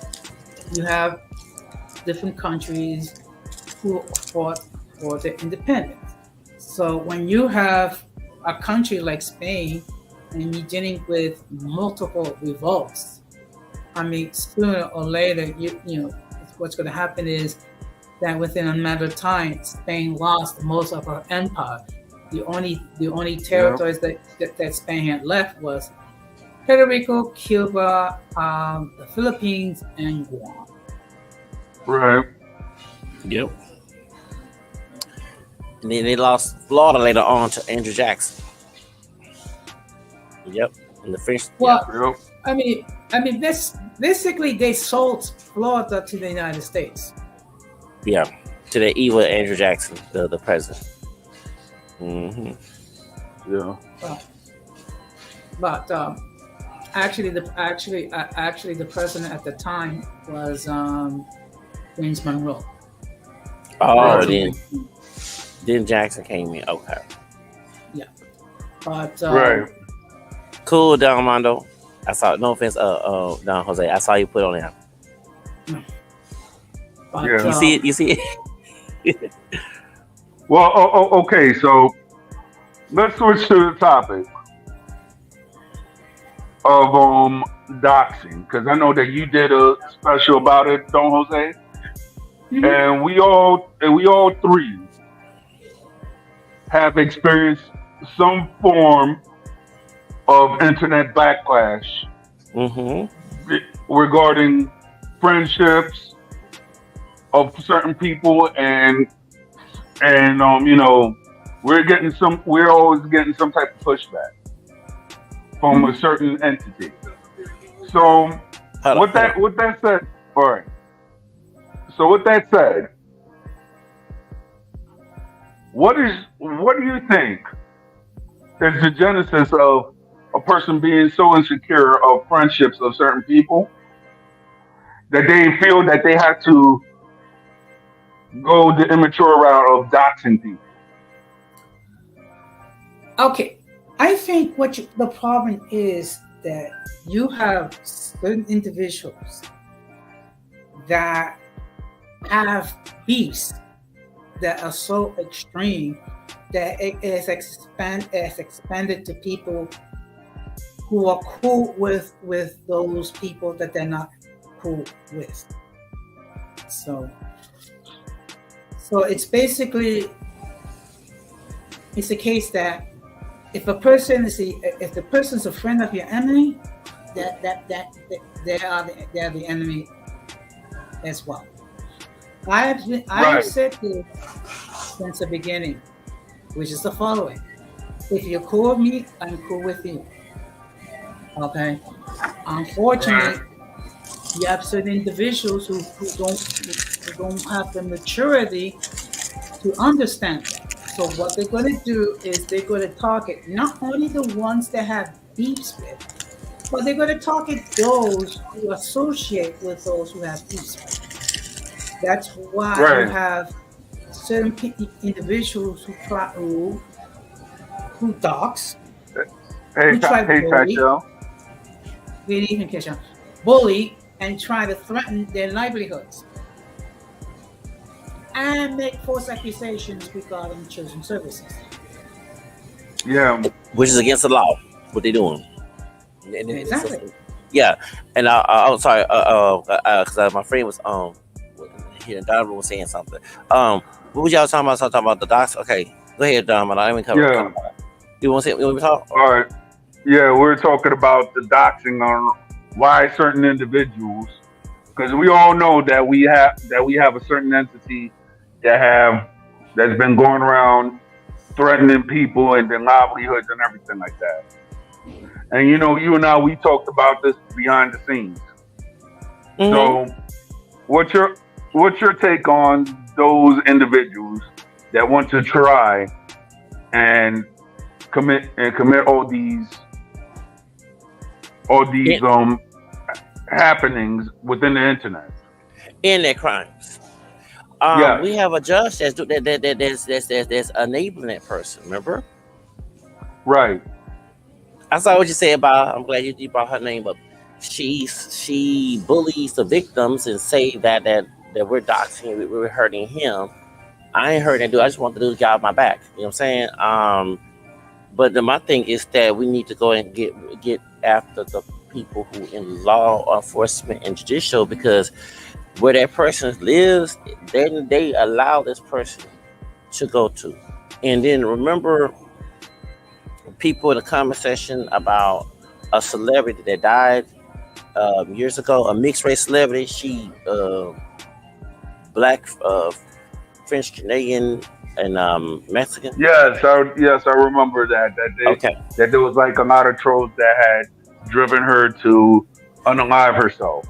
you have different countries who fought for their independence. So when you have a country like Spain and you're dealing with multiple revolts, I mean, sooner or later, what's going to happen is that within a matter of time, Spain lost most of her empire. The only Yep. territories that Spain had left was Puerto Rico, Cuba, the Philippines, and Guam. Right. Yep. And then they lost Florida later on to Andrew Jackson. Yep. And the French. Yeah. Well, Yep. this basically they sold Florida to the United States. Yeah. To the evil Andrew Jackson, the president. Hmm. Yeah. But actually, the president at the time was James Monroe. Oh, Right. then Jackson came in. Okay. Yeah, but Right. Cool, Don Armando. I saw. No offense, Don Jose. I saw you put on there. but Yeah. You see it. You see it. Well, okay. So let's switch to the topic of doxing, because I know that you did a special about it, Don Jose, mhm. and we all three have experienced some form of internet backlash Hmm. regarding friendships of certain people, and we're always getting some type of pushback from a certain entity. So Hold on. with that said, all right. So with that said, what do you think is the genesis of a person being so insecure of friendships of certain people that they feel that they have to go the immature route of doxing people? Okay, I think the problem is that you have certain individuals that have beefs that are so extreme that it is expanded to people who are cool with those people that they're not cool with. So it's basically it's a case that if if the person's a friend of your enemy, that they are the enemy as well. I have Right. said this since the beginning, which is the following: if you're cool with me, I'm cool with you. Okay. Right. Unfortunately, you have certain individuals who don't have the maturity to understand that. So what they're going to do is they're going to target not only the ones that have beefs with, but they're going to target those who associate with those who have beefs with. That's why you Right. have certain individuals who dox, Hey, who try hey, bully, Tachel. good evening, Kesha, bully, and try to threaten their livelihoods and make false accusations regarding children's services. Yeah. which is against the law. What they doing? And Exactly. yeah, and I'm sorry, because my friend was here, Donovan was saying something. What was y'all talking about? Talking about the docs? Okay, go ahead, Donovan. I didn't cover. Yeah. You want to say? You want me to talk? All right. Yeah, we're talking about the doxing on why certain individuals, because we all know that we have a certain entity that's been going around threatening people and their livelihoods and everything like that. And you and I, we talked about this behind the scenes. Mm-hmm. So, what's your what's your take on those individuals that want to try and commit all these happenings within the internet? In their crimes. Yes. We have a judge that's enabling that person. Remember? Right. I saw what you said about. I'm glad you brought her name up. She bullies the victims and say that we're doxing, we're hurting him. I ain't hurting that dude. I just want the dude to get off my back. You know what I'm saying? But my thing is that we need to go and get after the people who in law enforcement and judicial, because where that person lives, then they allow this person to go to. And then remember people in the comment section about a celebrity that died years ago, a mixed race celebrity. She black, French Canadian, and Mexican. Yes, I remember Okay, that there was like a lot of trolls that had driven her to unalive herself.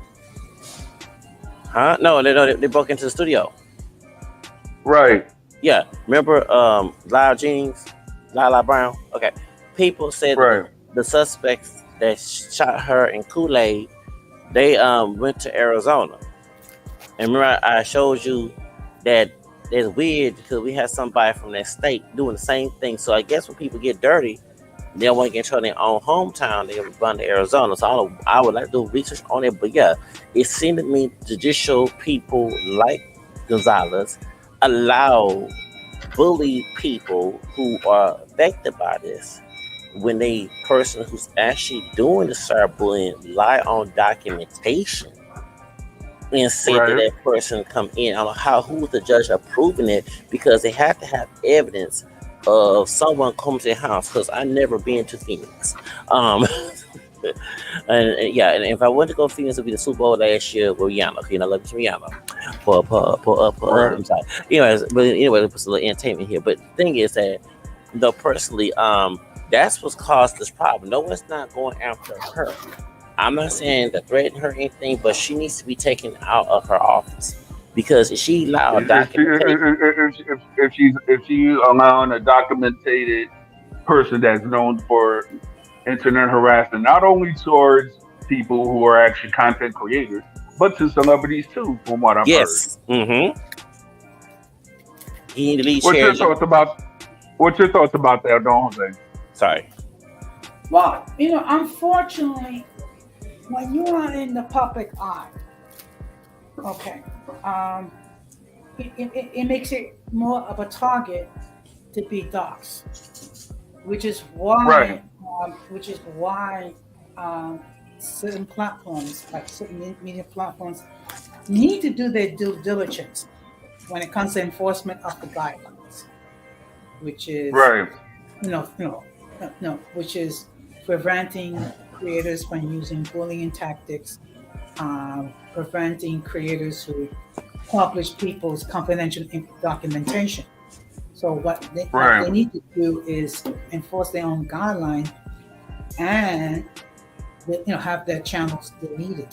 huh? No, they broke into the studio. Right. Yeah, remember Lyle Jennings, Lila Brown. Okay, people said that Right. the suspects that shot her in Kool-Aid, they went to Arizona. And remember, I showed you that it's weird because we had somebody from that state doing the same thing. So I guess when people get dirty, they don't want to get in trouble in their own hometown. They run to Arizona. So I would like to do research on it. But yeah, it seemed to me judicial people like Gonzalez allow bully people who are affected by this when they person who's actually doing the cyberbullying lie on documentation and said that Right. that person come in. I don't know who's the judge approving it, because they have to have evidence of someone comes to their house. Because I never been to Phoenix, um, and yeah, and if I went to go to Phoenix, it'd be the Super Bowl last year with Rihanna. Okay, and I love Rihanna. Pull up. Right. I'm sorry. Anyways, but anyway, it was a little entertainment here. But the thing is that, though, personally, that's what's caused this problem. No one's not going after her. I'm not saying to threaten her or anything, but she needs to be taken out of her office, because if she allowed documentation. If she allowing a documented person that's known for internet harassment, not only towards people who are actually content creators, but to celebrities too, from what I've heard. Yes. Mm-hmm. He need to leave What's your charity. thoughts about What's your thoughts about that, Don Jose? Sorry. Well, unfortunately, when you are in the public eye, okay, um, it makes it more of a target to be doxxed, which is Right. why, which is why um, certain platforms, like certain media platforms, need to do their due diligence when it comes to enforcement of the guidelines, which is, Right. you know, you know, no, which is preventing creators from using bullying tactics, preventing creators who publish people's confidential documentation. So what Right. they need to do is enforce their own guideline and have their channels deleted.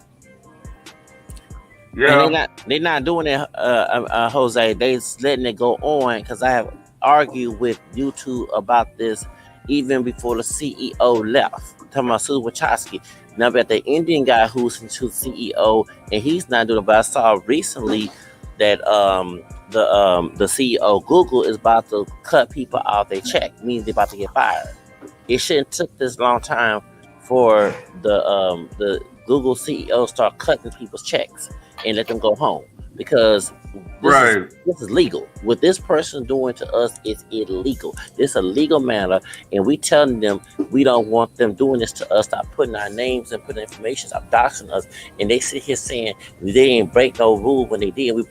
And Yeah. they're not doing it, Jose. They just letting it go on because I have argued with YouTube about this even before the CEO left. Talking about Sue Wachowski. Now about the Indian guy who's into CEO and he's not doing it. But I saw recently that the CEO of Google is about to cut people out their check, means they're about to get fired. It shouldn't took this long time for the Google CEO start cutting people's checks and let them go home because this is Right. this is legal. What this person doing to us is illegal. This is a legal matter, and we telling them we don't want them doing this to us. Stop putting our names and putting information, stop doxing us, and they sit here saying they didn't break no rule when they did. We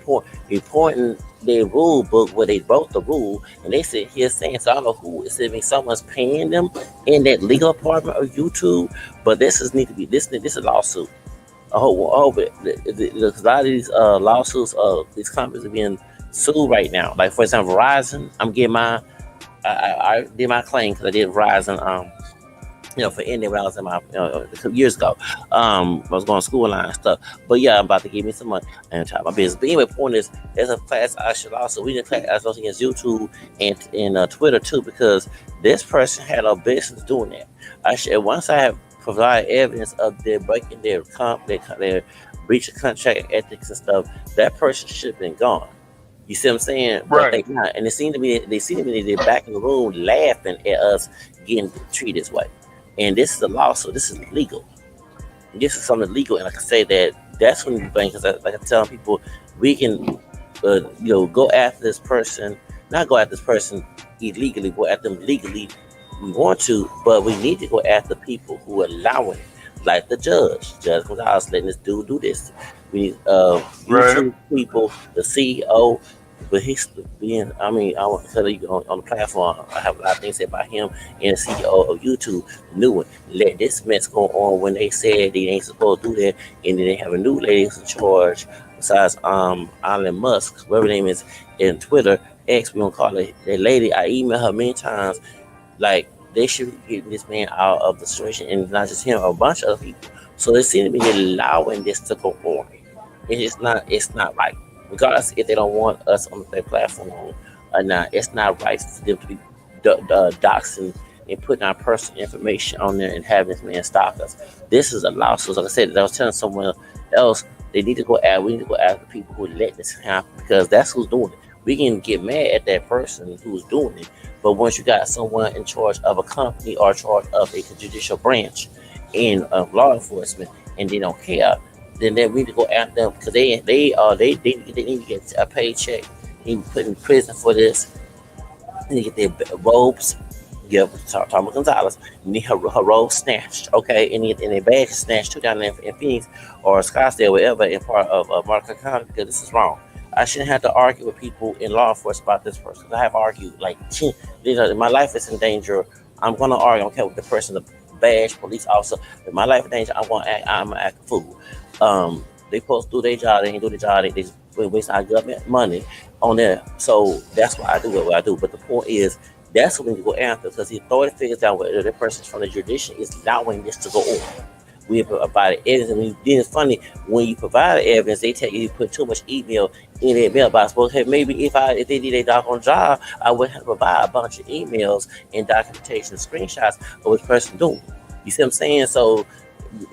pointing their rule book where they broke the rule, and they sit here saying, so I don't know who is it. Someone's paying them in that legal department of YouTube, but this is need to be this is a lawsuit. A lot of these lawsuits, these companies are being sued right now. Like for example, Verizon. I'm getting my, I did my claim because I did Verizon. For India when I was in my, years ago. I was going to school line and stuff. But yeah, I'm about to give me some money and try my business. But anyway, point is, there's a class I should also, we did a class I was against YouTube and Twitter too, because this person had a business doing that. I should, once I have provided evidence of their breaking their breach of contract ethics and stuff, that person should have been gone. You see what I'm saying? But Right. they not. And they seem to me they're back in the room laughing at us getting treated this way. And this is a law, so this is legal. This is something legal, and I can say that that's when you think, because like I'm telling people, we can, go after this person, not go after this person illegally, go after them legally. We want to, but we need to go after people who are allowing, it. Like the Judge Gonzalez, letting this dude do this. We need Right. YouTube people, the CEO, but he's being. I mean, I want to tell you on the platform. I have a lot of things to say about him and the CEO of YouTube, the new one. Let this mess go on when they said they ain't supposed to do that, and then they have a new lady who's in charge. Besides, Elon Musk, whatever her name is, in Twitter, X, we gonna call it that lady. I emailed her many times. Like they should be getting this man out of the situation, and not just him, a bunch of other people. So they seem to be allowing this to go on. It's not right. Regardless if they don't want us on their platform or not, it's not right for them to be doxing and putting our personal information on there and having this man stalk us. This is a lawsuit. Like I said, I was telling someone else, they need to go at we need to go after the people who let this happen, because that's who's doing it. We can get mad at that person who's doing it, but once you got someone in charge of a company or in charge of a judicial branch in law enforcement and they don't care, then they need to go after them, because they need to get a paycheck. They need to be put in prison for this. They need to get their robes. Yeah, Thomas Gonzalez need her robe snatched, okay, and their badge snatched too down there in Phoenix or Scottsdale, wherever in part of Martin County, because this is wrong. I shouldn't have to argue with people in law enforcement about this person. I have argued like, my life is in danger. I'm gonna argue. I don't care with the person, the badge police officer. If my life is in danger, I'm gonna act a fool. They supposed to do their job. They ain't do their job. They just waste our government money on there. So that's why I do what I do. But the point is, that's what we need to go after, because the authority figures out whether the person from the jurisdiction is allowing this to go on. We have provided evidence, and then it's funny when you provide evidence, they tell you put too much email in their mailbox. Well, hey, maybe if they did a doggone job, I would have to provide a bunch of emails and documentation, screenshots of what the person doing. You see what I'm saying? So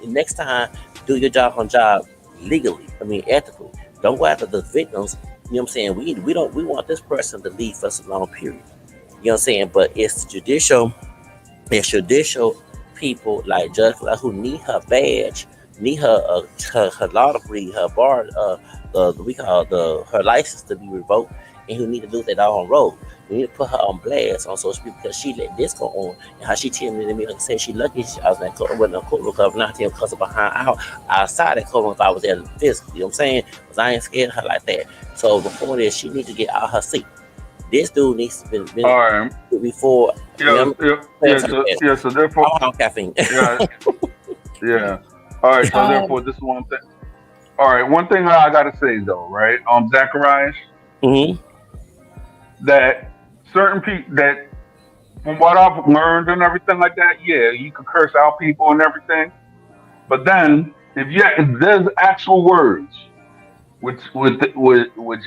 next time, do your job on job legally. I mean, ethically. Don't go after the victims. You know what I'm saying? We want this person to leave us alone. Period. You know what I'm saying? But it's judicial people like Judge who need her badge, need her law degree, her bar, we call her license to be revoked, and who need to lose that all on road. We need to put her on blast on social media because she let this go on. And how she telling me, like I said, she lucky I was in a courtroom because not telling cussing behind out outside that courtroom if I was there physically. You know what I'm saying? Because I ain't scared of her like that. So the point is, she needs to get out her seat. This dude needs to been All right. before. Yeah, yeah, yeah. So, yeah. So therefore, I'm on caffeine. yeah, yeah. All right. So Um, therefore, this one thing. All right. One thing I gotta say though, right? Zacharias, Mm-hmm. that certain people that from what I've learned and everything like that, yeah, you can curse out people and everything. But then, if there's actual words, which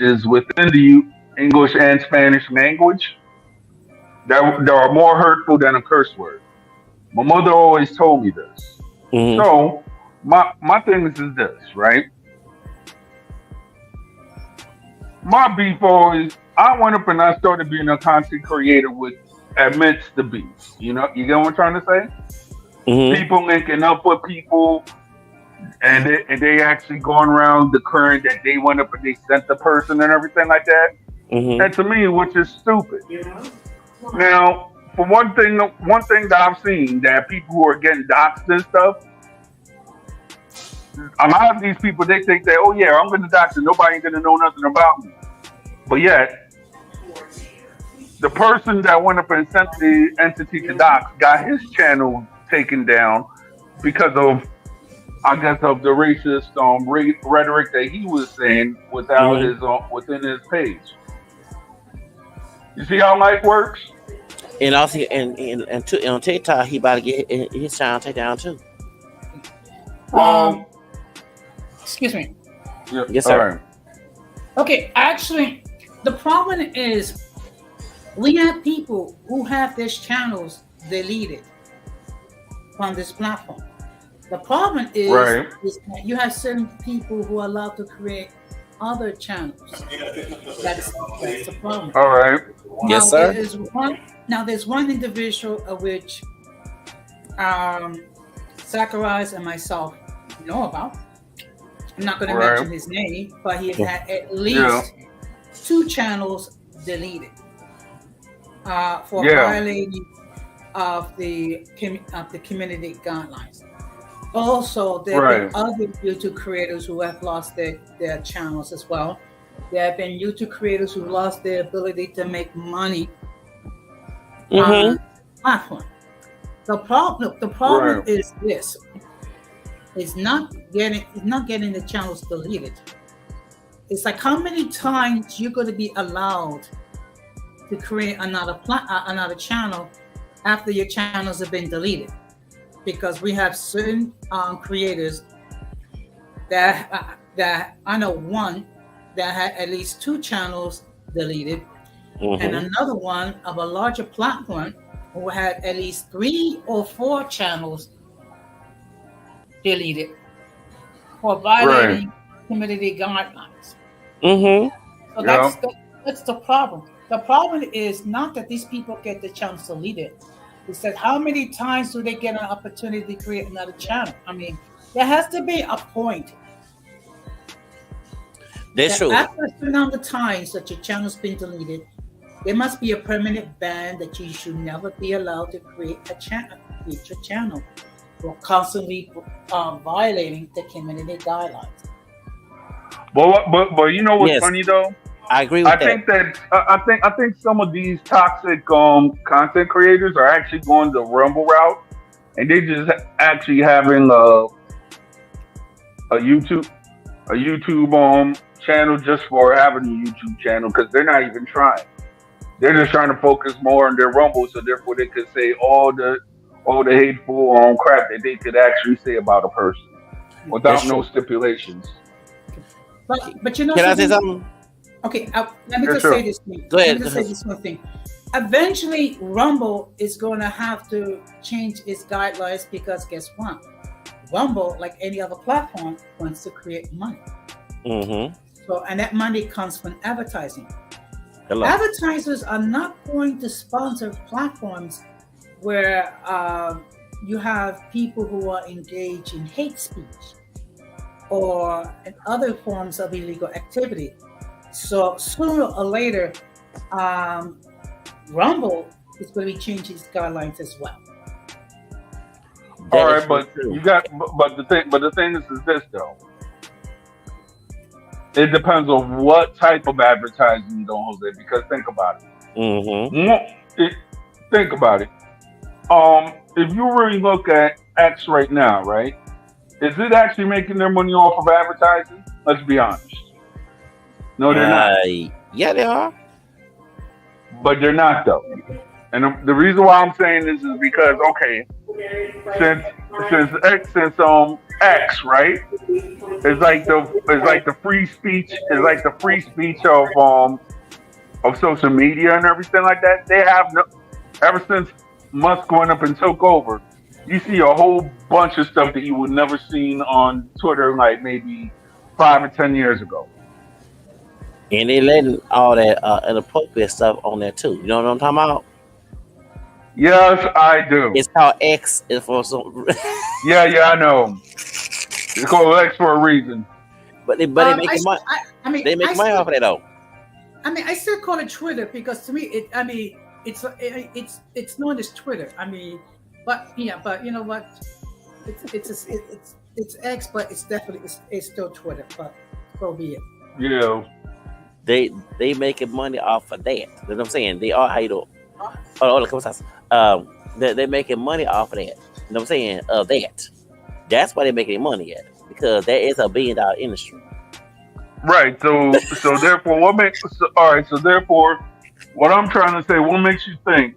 is within the English and Spanish language, that are more hurtful than a curse word. My mother always told me this. Mm-hmm. So my thing is this, right? My beef always, I went up and I started being a content creator with amidst the beef. You get what I'm trying to say? Mm-hmm. People linking up with people, and they actually going around the current that they went up and they sent the person and everything like that. Mm-hmm. And to me, which is stupid. Now, for one thing that I've seen that people who are getting doxxed and stuff, a lot of these people they think that, oh yeah, I'm gonna dox and nobody ain't gonna know nothing about me. But yet, the person that went up and sent the entity to dox got his channel taken down because of, I guess, of the racist rhetoric that he was saying without Mm-hmm. his within his page. You see how life works? And also, and on TikTok, he about to get his channel taken down too. um, Well, excuse me. yeah, Yes, all sir. right, Okay, actually, the problem is we have people who have their channels deleted from this platform. The problem right, is that you have certain people who are allowed to create other channels. That's the problem. all right, Yes, Now there sir. is one. Now there's one individual of which um, Zacharias and myself know about. I'm not going to right, mention his name, but he has had at yeah, least two channels deleted for yeah, violating of the community guidelines. Also, there have been right, other YouTube creators who have lost their channels as well. There have been YouTube creators who lost their ability to make money Mm-hmm. on platform. The problem right. is this: it's not getting the channels deleted. It's like how many times you're going to be allowed to create another channel after your channels have been deleted, because we have certain creators that I know one that had at least two channels deleted, and Mm-hmm. another one of a larger platform who had at least three or four channels deleted for Right. violating community guidelines. Mm-hmm. So Yeah. that's the problem. The problem is not that these people get the chance to lead it. It's that how many times do they get an opportunity to create another channel? I mean, there has to be a point That's that true. after a certain amount of times that your channel's been deleted, there must be a permanent ban that you should never be allowed to create your channel for constantly violating the community guidelines. But you know what's Yes, funny though? I agree I with that. think that I think some of these toxic content creators are actually going the Rumble route, and they just actually having a YouTube channel just for having a YouTube channel because they're not even trying. They're just trying to focus more on their Rumble, so therefore they could say all the hateful crap that they could actually say about a person That's without no true. stipulations. But you know Can I say something? something? Okay, let me Yeah, just say sure. this thing. Go Let me ahead. Go just say ahead. this one thing. Eventually, Rumble is going to have to change its guidelines because guess what? Rumble, like any other platform, wants to create money. Mm-hmm. So, and that money comes from advertising. Hello. Advertisers are not going to sponsor platforms where you have people who are engaged in hate speech or in other forms of illegal activity. So sooner or later, um, Rumble is going to be changing its guidelines as well. All That is right, so but true. you got, but the thing is this though. It depends on what type of advertising, don't Jose. Because think about it. Mm-hmm. It think about it. If you really look at X right now, right? Is it actually making their money off of advertising? Let's be honest. No, they're Uh, not. yeah, they are. But they're not though. And the reason why I'm saying this is because okay, since X, right? It's like the free speech is like the free speech of social media and everything like that. They have no ever since Musk went up and took over. You see a whole bunch of stuff that you would never seen on Twitter like maybe 5 or 10 years ago. And they letting all that inappropriate stuff on there too. You know what I'm talking about? Yes, I do. It's called X. It's for some, Yeah, yeah, I know. It's called X for a reason. but they I, making money. I mean, They I make money still, off of that though. I still call it Twitter because to me, it's known as Twitter. I mean, but yeah, but you know what? It's X, but it's definitely it's still Twitter. But so be it. Yeah. They making money off of that. You know what I'm saying? They are how you do. Come on, they making money off of that. You know what I'm saying? Of that. That's why they're making money at because that is a $1 billion industry. Right. So therefore, all right. So therefore, what I'm trying to say, what makes you think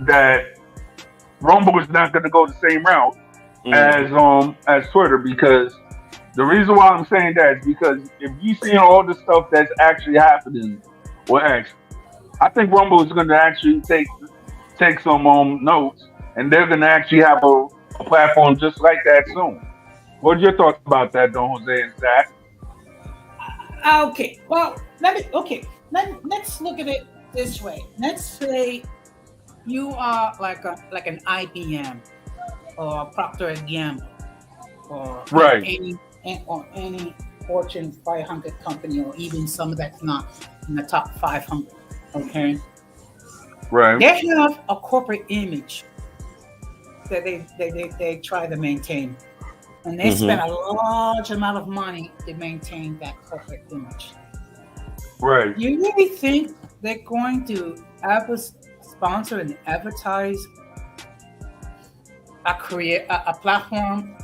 that Rumble is not going to go the same route Mm-hmm. as Twitter? Because the reason why I'm saying that is because if you see all the stuff that's actually happening with X, I think Rumble is going to actually take some notes, and they're going to actually have a platform just like that soon. What's your thoughts about that, Don Jose and Zach? Okay. Well, let's look at it this way. Let's say you are like an IBM or Procter and Gamble or Right. any Fortune 500 company or even some that's not in the top 500. Okay, Right. they have a corporate image that they try to maintain, and they spend Mm-hmm. a large amount of money to maintain that corporate image. Right. You really think they're going to ever sponsor and advertise a platform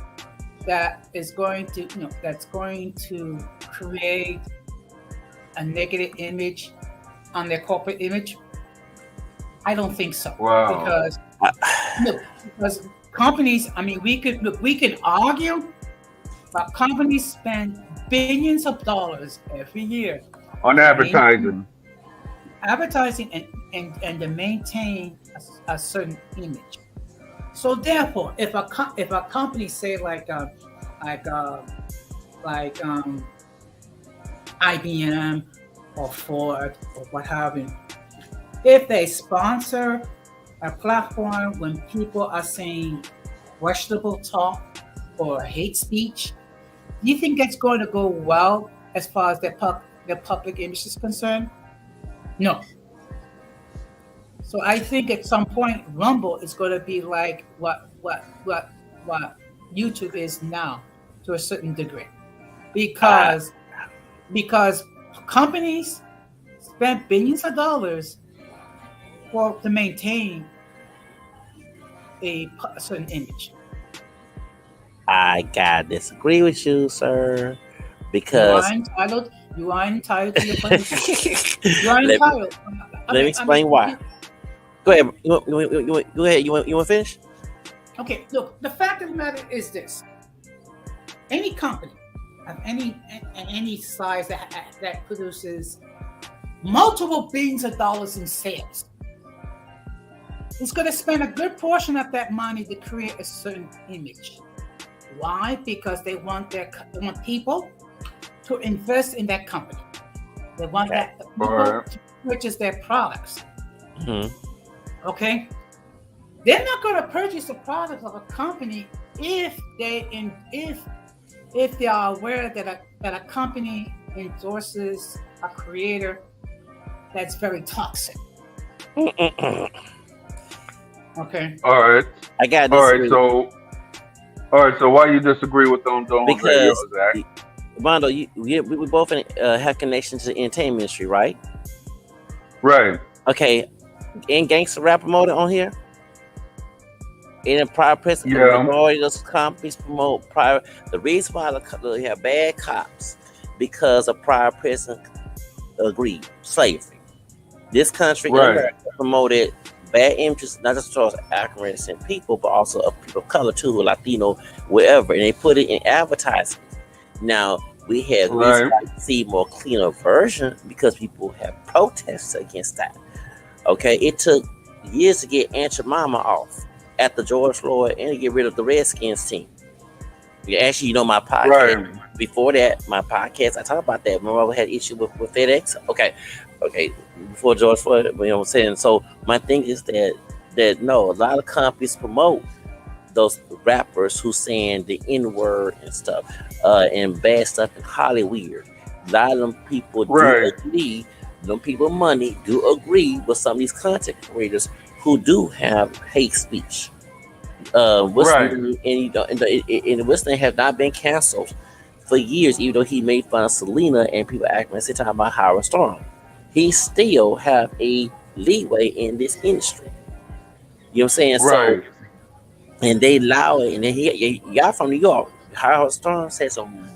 that is going to that's going to create a negative image on their corporate image? I don't think so Wow. because look, because companies. I mean, we can argue, but companies spend billions of dollars every year On to maintain advertising. advertising and to maintain a certain image. So therefore, if a company say like uh, like IBM or Ford or what have you, if they sponsor a platform when people are saying questionable talk or hate speech, do you think that's going to go well as far as their public image is concerned? No. So I think at some point Rumble is going to be like what YouTube is now to a certain degree, Uh, because because companies spend billions of dollars for to maintain a certain image. I gotta disagree with you, sir, You are because entitled. You are entitled to your point of view. You are let, entitled. let me I mean, explain why. Go ahead. Go ahead. You want to finish? okay. Look, the fact of the matter is this: any company of any size that produces multiple billions of dollars in sales is going to spend a good portion of that money to create a certain image. Why? Because they want people to invest in that company. They want Okay. that All people right. to purchase their products. Hmm. Okay, they're not going to purchase the products of a company if if they are aware that a company endorses a creator that's very toxic. Mm-mm-mm. Okay. All right, I got all this right. So why you disagree with them doing radio, because Zach? Armando, we both have connections to the entertainment industry, right? Right. Okay, in gangster rap promoted on here. In a private prison, the Yeah. majority of those companies promote private. The reason why they have bad cops because of prior prison agreed slavery. This country in Right. America promoted bad images, not just towards African descent people, but also of people of color too, Latino, wherever, and they put it in advertisements. Now we have we Right. start to see more cleaner version because people have protests against that. Okay, it took years to get Aunt Jemima off after George Floyd and to get rid of the Redskins team. Yeah, actually, my podcast Right. before that, my podcast, I talked about that. Remember, I had issue with FedEx. Okay, before George Floyd, you know what I'm saying. So my thing is that no, a lot of companies promote those rappers who saying the N word and stuff, and bad stuff in Hollywood. A lot of them people do Right. agree. Them people money do agree with some of these content creators who do have hate speech. Right. Whistling and and Whistling have not been canceled for years, even though he made fun of Selena and people acting like they talking about Howard Storm. He still have a leeway in this industry. You know what I'm saying? So Right. and they allow it, and then y'all from New York. Howard Storm said some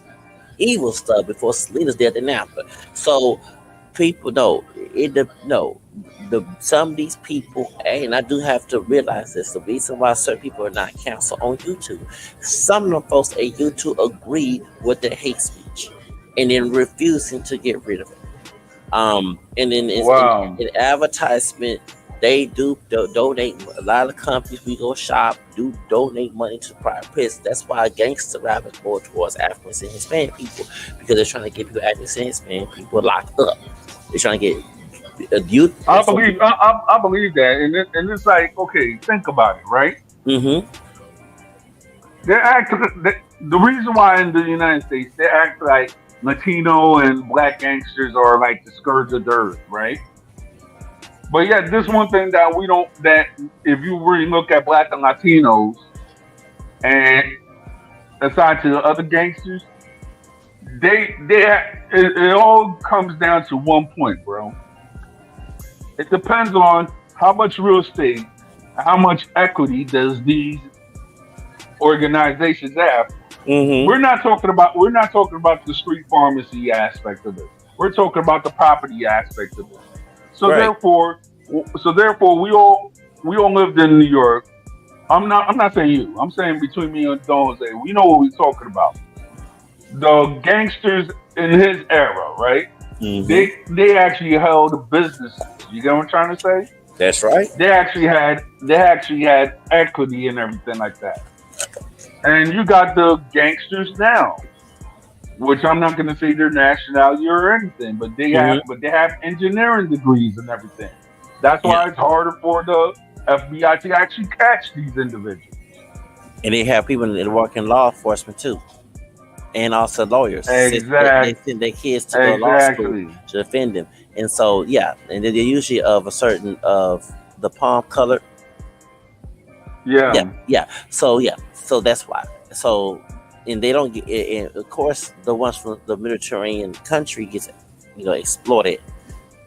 evil stuff before Selena's death in Napa. So people know no the some of these people, and I do have to realize this, the reason why certain people are not canceled on YouTube, some of them folks at YouTube agree with the hate speech and then refusing to get rid of it. And then it's Wow. in advertisement, they donate. A lot of companies we go shop do donate money to private prisons. That's why gangster rap is more towards Africans and Hispanic people, because they're trying to get people Africans and Hispanic people locked up. They're trying to get youth. I believe that, and it's like, okay, think about it, right? Mm-hmm. They act the reason why in the United States they act like Latino and black gangsters are like the scourge of the earth, right? But yet, this one thing that we don't that if you really look at black and Latinos, and aside to the other gangsters, it all comes down to one point, bro. It depends on how much real estate, how much equity does these organizations have. Mm-hmm. We're not talking about the street pharmacy aspect of it. We're talking about the property aspect of it. So Right. therefore, we all lived in New York. I'm not saying you. I'm saying between me and Don Jose, we know what we're talking about. The gangsters in his era, right? Mm-hmm. They actually held businesses. You get what I'm trying to say? That's right. They actually had equity and everything like that. And you got the gangsters now, which I'm not going to say their nationality or anything, but they have Mm-hmm. but they have engineering degrees and everything. That's Yeah. why it's harder for the FBI to actually catch these individuals. And they have people that work in law enforcement too, and also lawyers. They Exactly. send their kids to go to law school Exactly. to defend them. And so, yeah, and they're usually of a certain of the palm color. Yeah, Yeah. yeah. So yeah, so that's why. So and they don't get. And of course, the ones from the Mediterranean country gets exploited,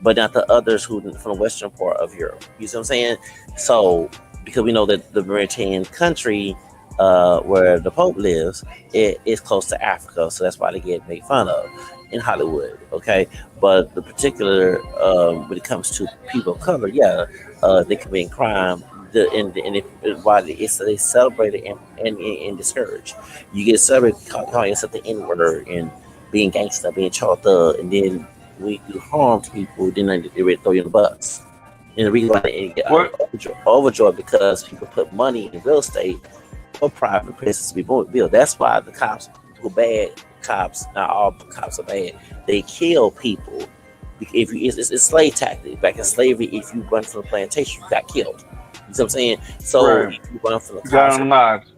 but not the others who from the western part of Europe. You see what I'm saying? So because we know that the Mediterranean country, where the Pope lives, it is close to Africa, so that's why they get made fun of in Hollywood. Okay, but the particular when it comes to people of color, yeah, they commit crime. Why they celebrate it and discourage. You get celebrated calling yourself the N word and being gangster, being chalked up, and then when you harm people, then they ready to throw you in the bus. And the reason why they get What? overjoyed because people put money in real estate for private places to be built. That's why the cops, who bad cops, not all cops are bad. They kill people. If you, it's slave tactic. Back in slavery, if you run from the plantation, you got killed. You know what I'm saying? So Right. if you run from the You got cops, them lives.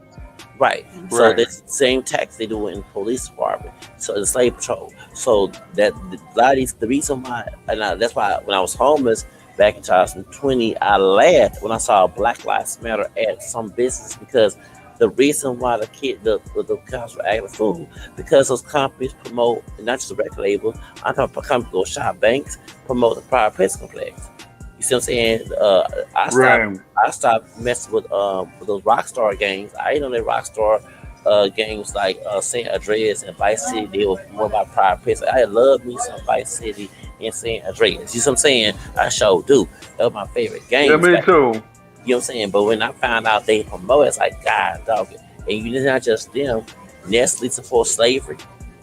right? So Right. that's the same tactics they do in police department. So the slave patrol. So that a lot of these, the reason why, that's why when I was homeless, back in 2020, I laughed when I saw Black Lives Matter at some business because the reason why the cops were acting a fool because those companies promote not just the record label. I'm talking about companies go shop banks promote the private press complex. You see what I'm saying? I stopped. Right. I stopped messing with those Rockstar games. I ain't on that Rockstar games like San Andreas and Vice City. They were more about private press. I love me some Vice City and San Andreas. You see what I'm saying? I sure do. That was my favorite Yeah, games me back. too. You know what I'm saying? But when I found out they promote, it's like God dog. And you not just them. Nestle support slavery.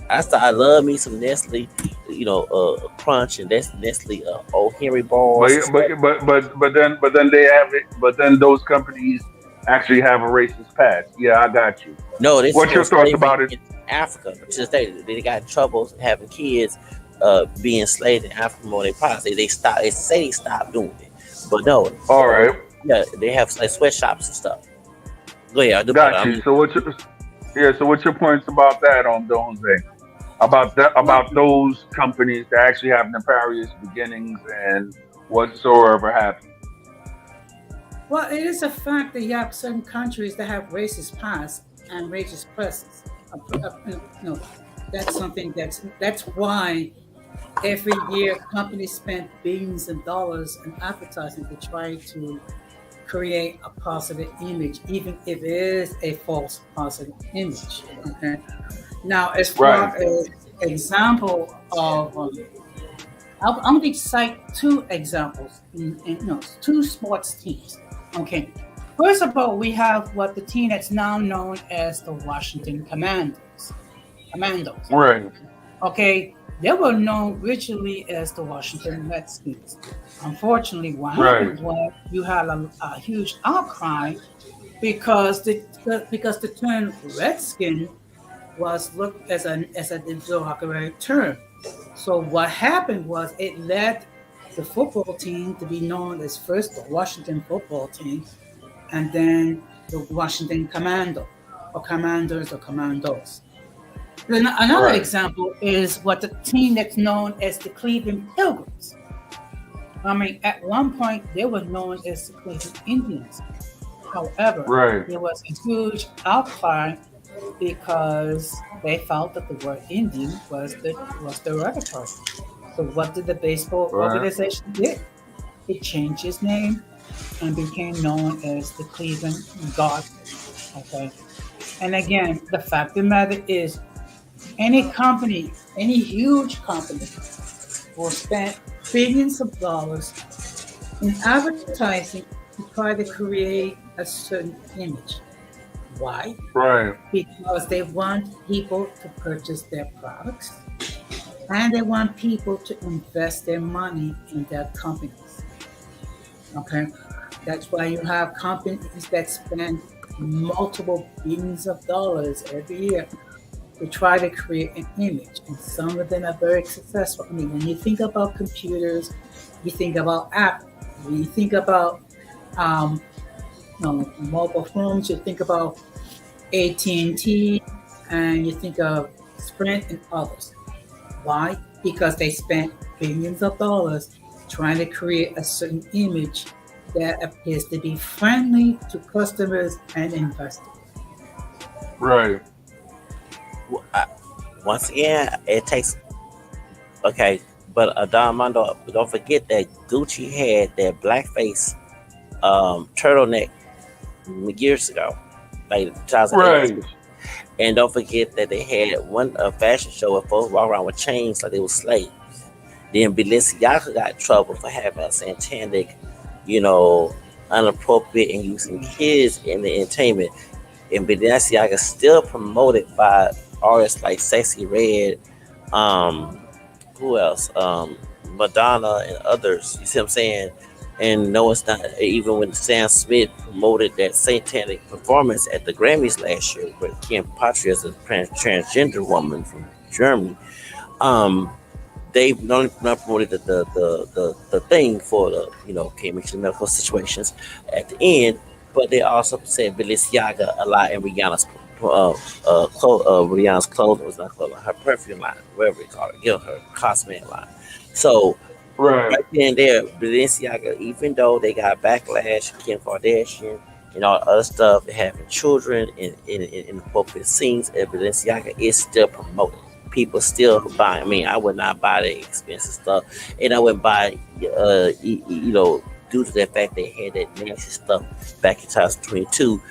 I love me some Nestle, Crunch and that's Nestle, old Henry bars and But stuff. then they have it. But then those companies actually have a racist past. Yeah, I got you. No, they What's your support thoughts slavery about it? in Africa. To this day, they got troubles having kids, being enslaved in Africa more than products. They stop. They say they stopped doing it, but no. All right, Yeah, they have like sweatshops and stuff. Go ahead. got you. So what's your yeah? So what's your points about that on Jones? About that, Well, about those companies that actually have nefarious beginnings and whatsoever happened. well, it is a fact that you have certain countries that have racist past and racist presence. No, that's something that's why every year companies spend billions of dollars in advertising to try to create a positive image, even if it is a false positive image. Okay. Now, as Right, far as example of, I'm going to cite two examples two sports teams. Okay. First of all, we have what the team that's now known as the Washington Commanders. Commandos. right, Okay, they were known originally as the Washington Redskins. Unfortunately, what right, happened was you had a huge outcry because the term Redskin was looked as a derogatory term. So what happened was it led the football team to be known as first the Washington football team, and then the Washington Commando, or Commanders or Commandos. Then another right, example is what the team that's known as the Cleveland Pilgrims. I mean, at one point they were known as the Cleveland Indians. However, right, there was a huge outcry because they felt that the word Indian was derogatory. So what did the baseball right, organization do? It changed its name and became known as the Cleveland Guardians. Okay. And again, the fact of the matter is any company, any huge company will spend billions of dollars in advertising to try to create a certain image. Why? right, Because they want people to purchase their products and they want people to invest their money in their companies. Okay. That's why you have companies that spend multiple billions of dollars every year to try to create an image. And some of them are very successful. I mean, when you think about computers, you think about Apple. When you think about um, mobile phones, you think about AT&T, and you think of Sprint and others. Why? Because they spent billions of dollars trying to create a certain image that appears to be friendly to customers and investors. right, W- I- Once again, it takes okay. But Don Mondo, don't forget that Gucci had that blackface turtleneck years ago, like 2008. right, And don't forget that they had one fashion show where folks walk around with chains like they were slaves. Then Balenciaga got in trouble for having a satanic, you know, inappropriate and using kids in the entertainment. And Balenciaga still promoted by artists like Sexy Red, um, who else? Madonna and others. You see what I'm saying? And no, it's not. Even when Sam Smith promoted that satanic performance at the Grammys last year, with Kim Patria as a transgender woman from Germany, um, they not promoted the thing for the came into medical situations at the end, but they also said Balenciaga a lot in Rihanna's clothing was not clothing, her perfume line, whatever you call it, her cosmetic line. So Right. Right then and there, Balenciaga, even though they got backlash, Kim Kardashian and all the other stuff, they having children in the appropriate scenes, and Balenciaga is still promoting. People still buy. I mean, I would not buy the expensive stuff, and I wouldn't buy, due to the fact they had that nasty stuff back in 2022,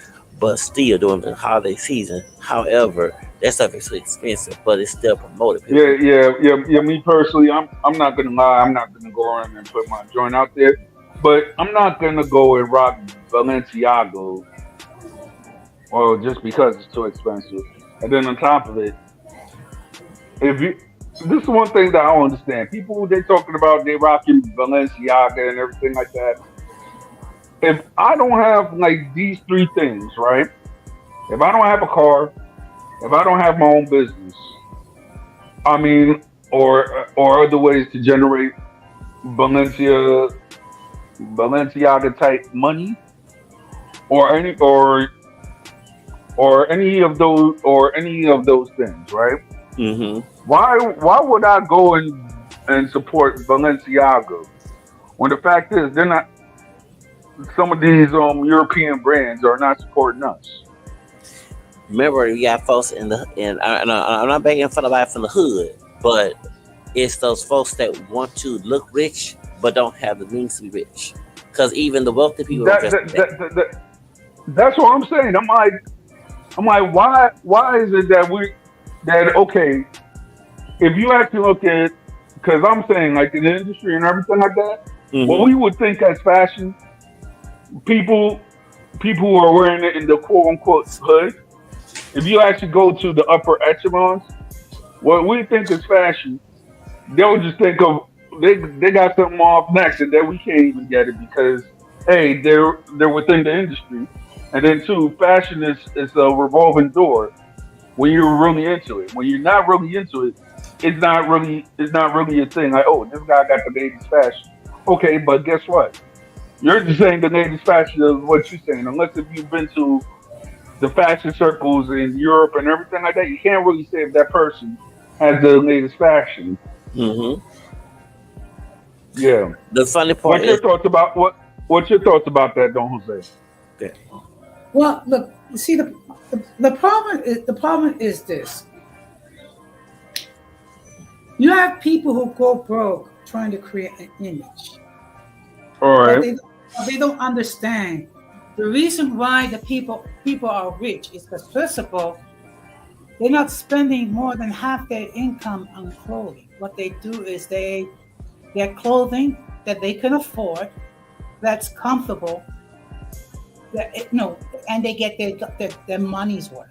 but still during the holiday season. However, that stuff is expensive, but it's still promoted. People, Yeah. Me personally, I'm not gonna lie. I'm not gonna go on and put my joint out there, but I'm not gonna go and rock Balenciaga or just because it's too expensive. And then on top of it, if you this is one thing that I don't understand. People they talking about they rocking Balenciaga and everything like that. If I don't have like these three things, right? If I don't have a car, if I don't have my own business, I mean, or other ways to generate Balenciaga Balenciaga type money, or any of those things, right? hmm Why would I go and support Balenciaga when the fact is they're not some of these European brands are not supporting us. remember, you got folks in the and I'm not begging for nobody from the hood, but it's those folks that want to look rich but don't have the means to be rich. Because even the wealthy people don't That, dress that, like that. that, that, that that's what I'm saying. I'm like why is it that okay, if you actually look at, because I'm saying like in the industry and everything like that, what hmm we would think as fashion, people people who are wearing it in the quote unquote hood, if you actually go to the upper echelons, what we think is fashion, they'll just think of they got something off next and then we can't even get it because hey, they're within the industry. And then two, fashion is a revolving door when you're really into it. When you're not really into it, it's not really a thing. Like, oh, this guy got the latest fashion. Okay, but guess what? You're just saying the latest fashion is what you're saying. Unless if you've been to the fashion circles in Europe and everything like that, you can't really say if that person has the latest fashion. hmm Yeah. The funny part What's your is thoughts about What's your thoughts about that, Don Jose? that Well, look, you see, the problem is this: you have people who go broke trying to create an image, All but right. they don't understand the reason why the people are rich is because first of all, they're not spending more than half their income on clothing. What they do is they get clothing that they can afford, that's comfortable, no, and they get their money's worth.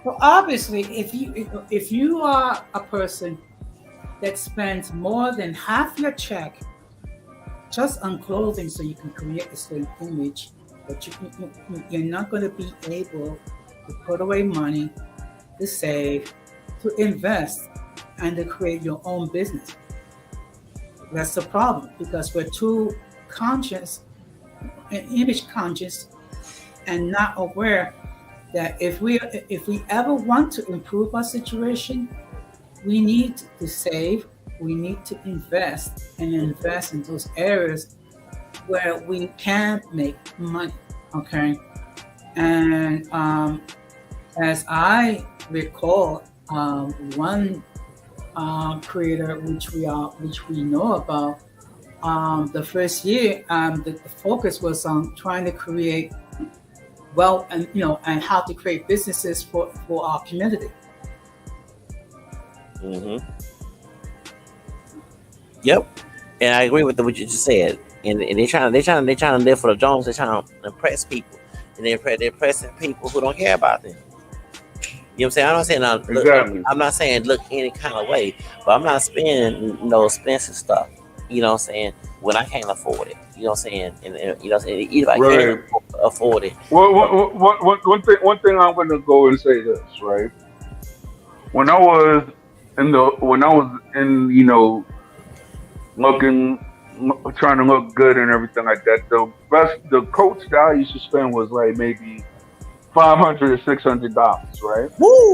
So obviously, if you are a person that spends more than half your check just on clothing so you can create a certain image, but you're not going to be able to put away money, to save, to invest, and to create your own business. That's the problem because we're too conscious and image conscious and not aware that if we ever want to improve our situation, we need to save, we need to invest and invest in those areas where we can make money. Okay. And as I recall, one creator which we know about, the first year, the focus was on trying to create wealth and how to create businesses for our community. hmm Yep, and I agree with what you just said. And they trying to live for the Jones. They're trying to impress people, and they're impressing people who don't care about them. You know what I'm saying? I'm not saying Exactly. I'm not saying look any kind of way, but I'm not spending no expensive stuff. You know what I'm saying? When I can't afford it. You know what I'm saying? And you know what I'm saying? If I can Right. afford it. Well, one thing I'm going to go and say this, right? When I was when I was in, looking, trying to look good and everything like that, the coats that I used to spend was like maybe $500 or $600, right?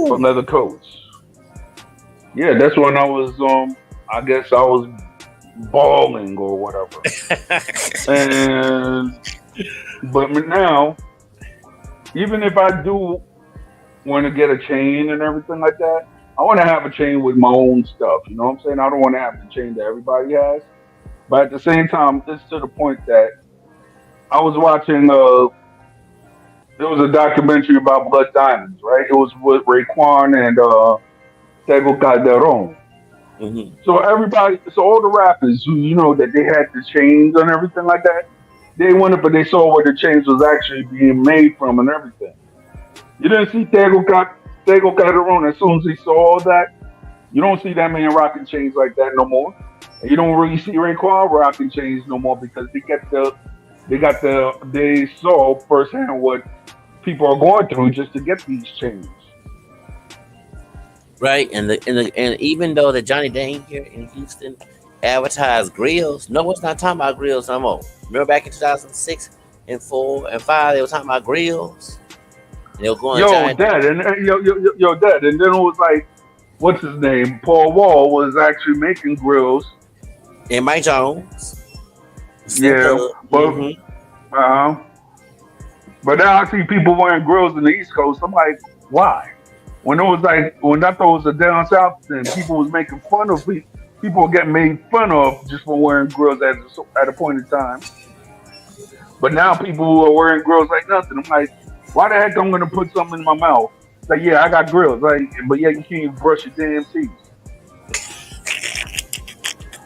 For Woo! leather coats. Yeah, that's when I was, I guess I was bawling or whatever. And but now, even if I do want to get a chain and everything like that, I want to have a chain with my own stuff. You know what I'm saying? I don't want to have the chain that everybody has. But at the same time, it's to the point that I was watching. There was a documentary about blood diamonds, right? It was with Raekwon and Tego Calderon. Hmm. So everybody, so all the rappers who that they had the chains and everything like that, they went up and they saw where the chains was actually being made from and everything. You didn't see Tego Calderon as soon as he saw all that. You don't see that man rocking chains like that no more. And you don't really see Raekwon rocking chains no more because they saw firsthand what people are going through just to get these chains. Right, and even though the Johnny Dane here in Houston advertised grills, no one's not talking about grills no more. Remember back in 2006 and 4 and 5, they were talking about grills. And they were going Yo, Johnny dead, and dead, and then it was like, what's his name? Paul Wall was actually making grills. and Mike Jones. Slim Yeah, Thug. but uh, but now I see people wearing grills in the East Coast. I'm like, why? When it was like when I thought it was a down south thing, people was making fun of people were getting made fun of just for wearing grills at a point in time. But now people who are wearing grills like nothing. I'm like, why the heck I'm gonna put something in my mouth? Like, yeah, I got grills, like, but yeah, you can't even brush your damn teeth.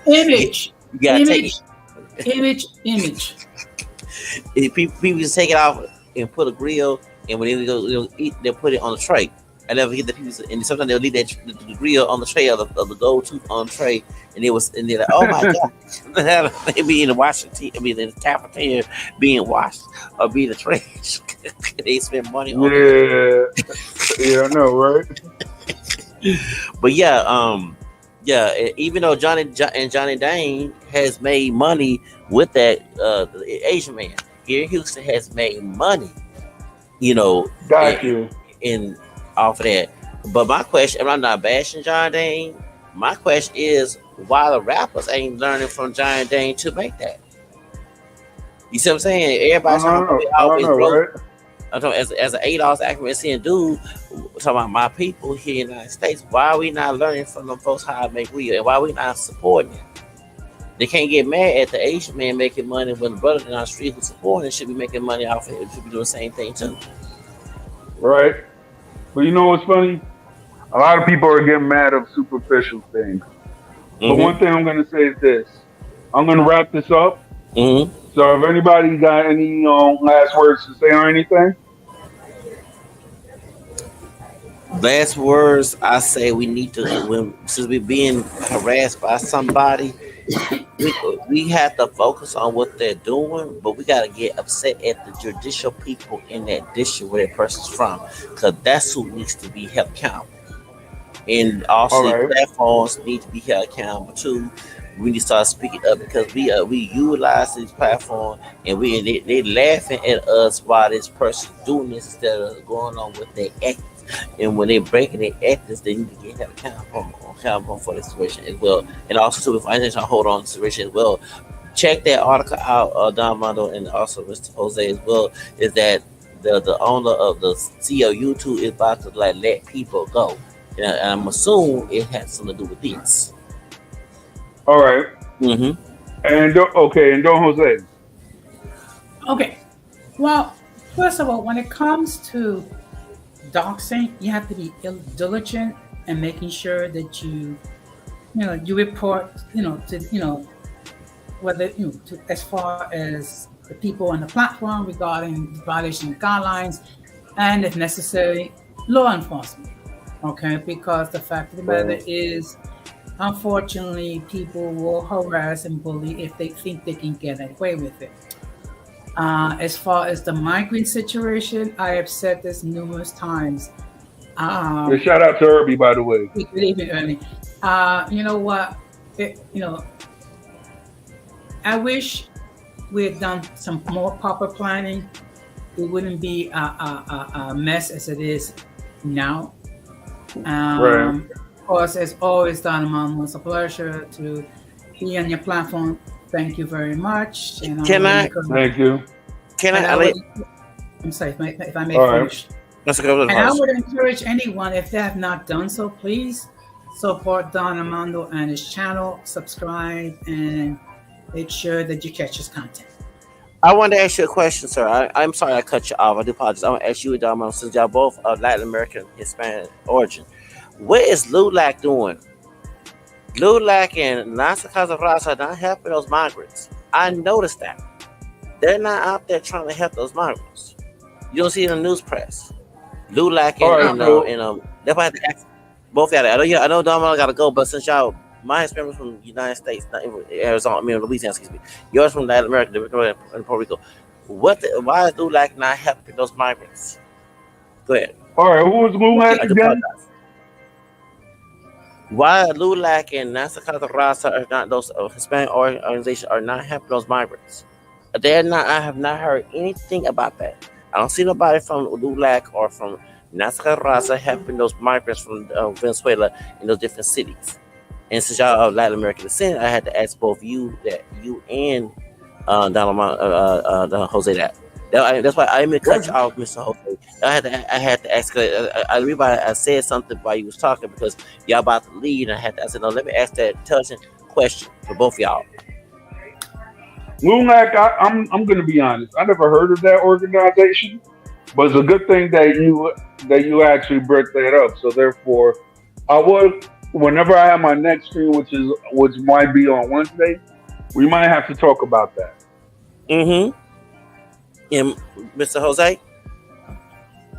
You, Image, you gotta take it. image, image. People just take it off and put a grill, and when they go eat, they'll put it on the tray. I never get the people, and sometimes they'll leave the grill on the tray of the gold tooth on the tray, and they're like, oh my god, they be in the washing, I mean, in the cafeteria being washed or being the trash. They spend money on it. Yeah, yeah, I know, right? But yeah, even though Johnny Dane has made money with that, the Asian man here in Houston has made money, you know, Got in, you. in off of that. But my question, and I'm not bashing John Dane. My question is, why the rappers ain't learning from John Dane to make that? You see what I'm saying? Everybody's talking about we I don't always know, broke. right? I'm talking as an ADOS accuracy dude, talking about my people here in the United States. Why are we not learning from them folks how to make real, and why are we not supporting it? They can't get mad at the Asian man making money when the brother in our street who's supporting it should be making money off of it. Should be doing the same thing too. Right. But you know what's funny? A lot of people are getting mad at superficial things. But Mm-hmm. one thing I'm going to say is this. I'm going to wrap this up. Mm-hmm. So if anybody got any last words to say or anything, Last words I say we need to since we're being harassed by somebody, we have to focus on what they're doing, but we gotta get upset at the judicial people in that district where that person's from, because that's who needs to be held accountable. And all also, the right. platforms need to be held accountable too. We need to start speaking up because we utilize these platforms and they laughing at us while this person doing this instead of going on with their ethics. And when they're breaking their ethics, they need to get held accountable for the situation as well. And also, too, if I need to hold on to the situation as well, check that article out, Don Mondo and also Mr. Jose as well. Is that the owner of the CEO YouTube is about to like let people go, and I'm assuming it has something to do with this. All right. Mm-hmm. Okay, and Don Jose. Okay. Well, first of all, when it comes to doxing, you have to be diligent and making sure that you report, to, whether, as far as the people on the platform regarding violation of guidelines and if necessary, law enforcement. Okay. Because the fact of the matter Right. is, unfortunately, people will harass and bully if they think they can get away with it. As far as the migrant situation, I have said this numerous times. Yeah, Um, shout out to Herbie, by the way. good evening, Ernie. You know what? It, you know, I wish we had done some more proper planning. It wouldn't be a mess as it is now. Right. Of course, as always, Don Armando, it's a pleasure to be on your platform. Thank you very much. And I Can would I? encourage, Thank you. Can and I? I would, I'm sorry if I may All right. finish. Let's go to the And I house. would encourage anyone, if they have not done so, please support Don Armando and his channel, subscribe, and make sure that you catch his content. I wanted to ask you a question, sir. I'm sorry I cut you off. I do apologize. I want to ask you, Dom, since y'all both of Latin American Hispanic origin. What is LULAC doing? LULAC and Nasa Casa are not helping those migrants. I noticed that. They're not out there trying to help those migrants. You don't see it in the news press. LULAC All right. that's why I have to ask both y'all. I know Dom got to go, but since y'all, my Hispanic from the United States, not even Arizona, Louisiana, excuse me. Yours from Latin America, and Puerto Rico. Why is LULAC not helping those migrants? Go ahead. All right. Who was LULAC I do again? apologize. Why LULAC and Nasa Casa Raza are not those Hispanic organizations are not helping those migrants? They're not. I have not heard anything about that. I don't see nobody from LULAC or from Nasa Raza helping those migrants from Venezuela in those different cities. And since y'all are Latin American descent, I had to ask both you and Donald Jose that. That's why I didn't cut you off, Mr. Jose. I had to ask. I said something while you was talking because y'all about to leave, and I said, no, let me ask that intelligent question for both y'all. LULAC. I'm going to be honest. I never heard of that organization, but it's a good thing that you actually brought that up. So therefore, I would. Whenever I have my next stream, which might be on Wednesday, we might have to talk about that. Mm-hmm. And Mr. Jose?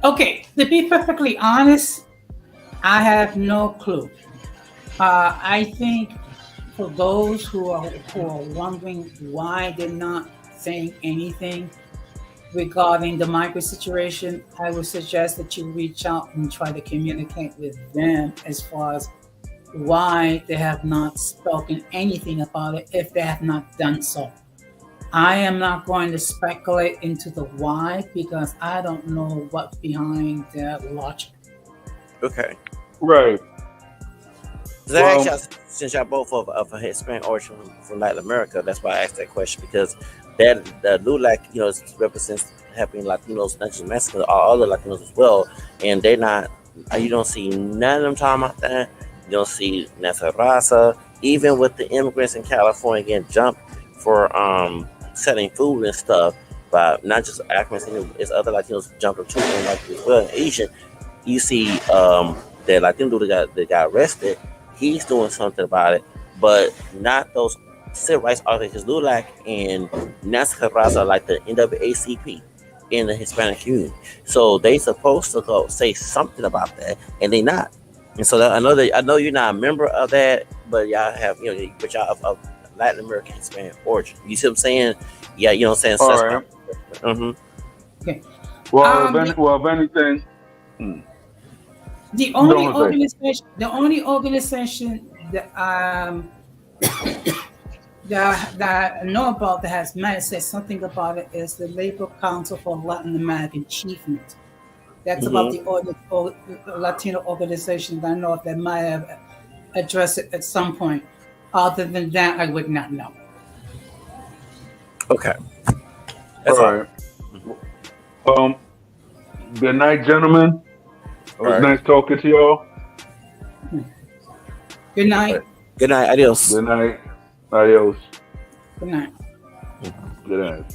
Okay, to be perfectly honest, I have no clue. I think for those who are wondering why they're not saying anything regarding the migrant situation, I would suggest that you reach out and try to communicate with them as far as why they have not spoken anything about it if they have not done so. I am not going to speculate into the why because I don't know what's behind their logic. Okay. Right. Since y'all both of a Hispanic origin from Latin America, that's why I asked that question because the LULAC, represents helping Latinos, not just Mexicans, all other Latinos as well, and they're not. You don't see none of them talking about that. You don't see Nasa Raza, even with the immigrants in California getting jumped for selling food and stuff, but not just Africans, it's other Latinos jumping too, and as well, Asian. You see that Latino dude that got arrested, he's doing something about it, but not those civil rights organizations. LULAC and Nasa Raza are like the NAACP in the Hispanic community, so they supposed to go say something about that, and they not. And so I know you're not a member of that, but y'all have but y'all of Latin American Hispanic origin. You see what I'm saying? Yeah, you know what I'm saying. So all right. Mm-hmm. Okay. If anything, the only organization that that I know about that has said something about it is the Labor Council for Latin American Achievement. That's about the Latino organization that I know of that might have addressed it at some point. Other than that, I would not know. Okay. That's all right. Good night, gentlemen. It was nice talking to y'all. Good night. Good night. Adios. Good night. Adios. Good night. Good night.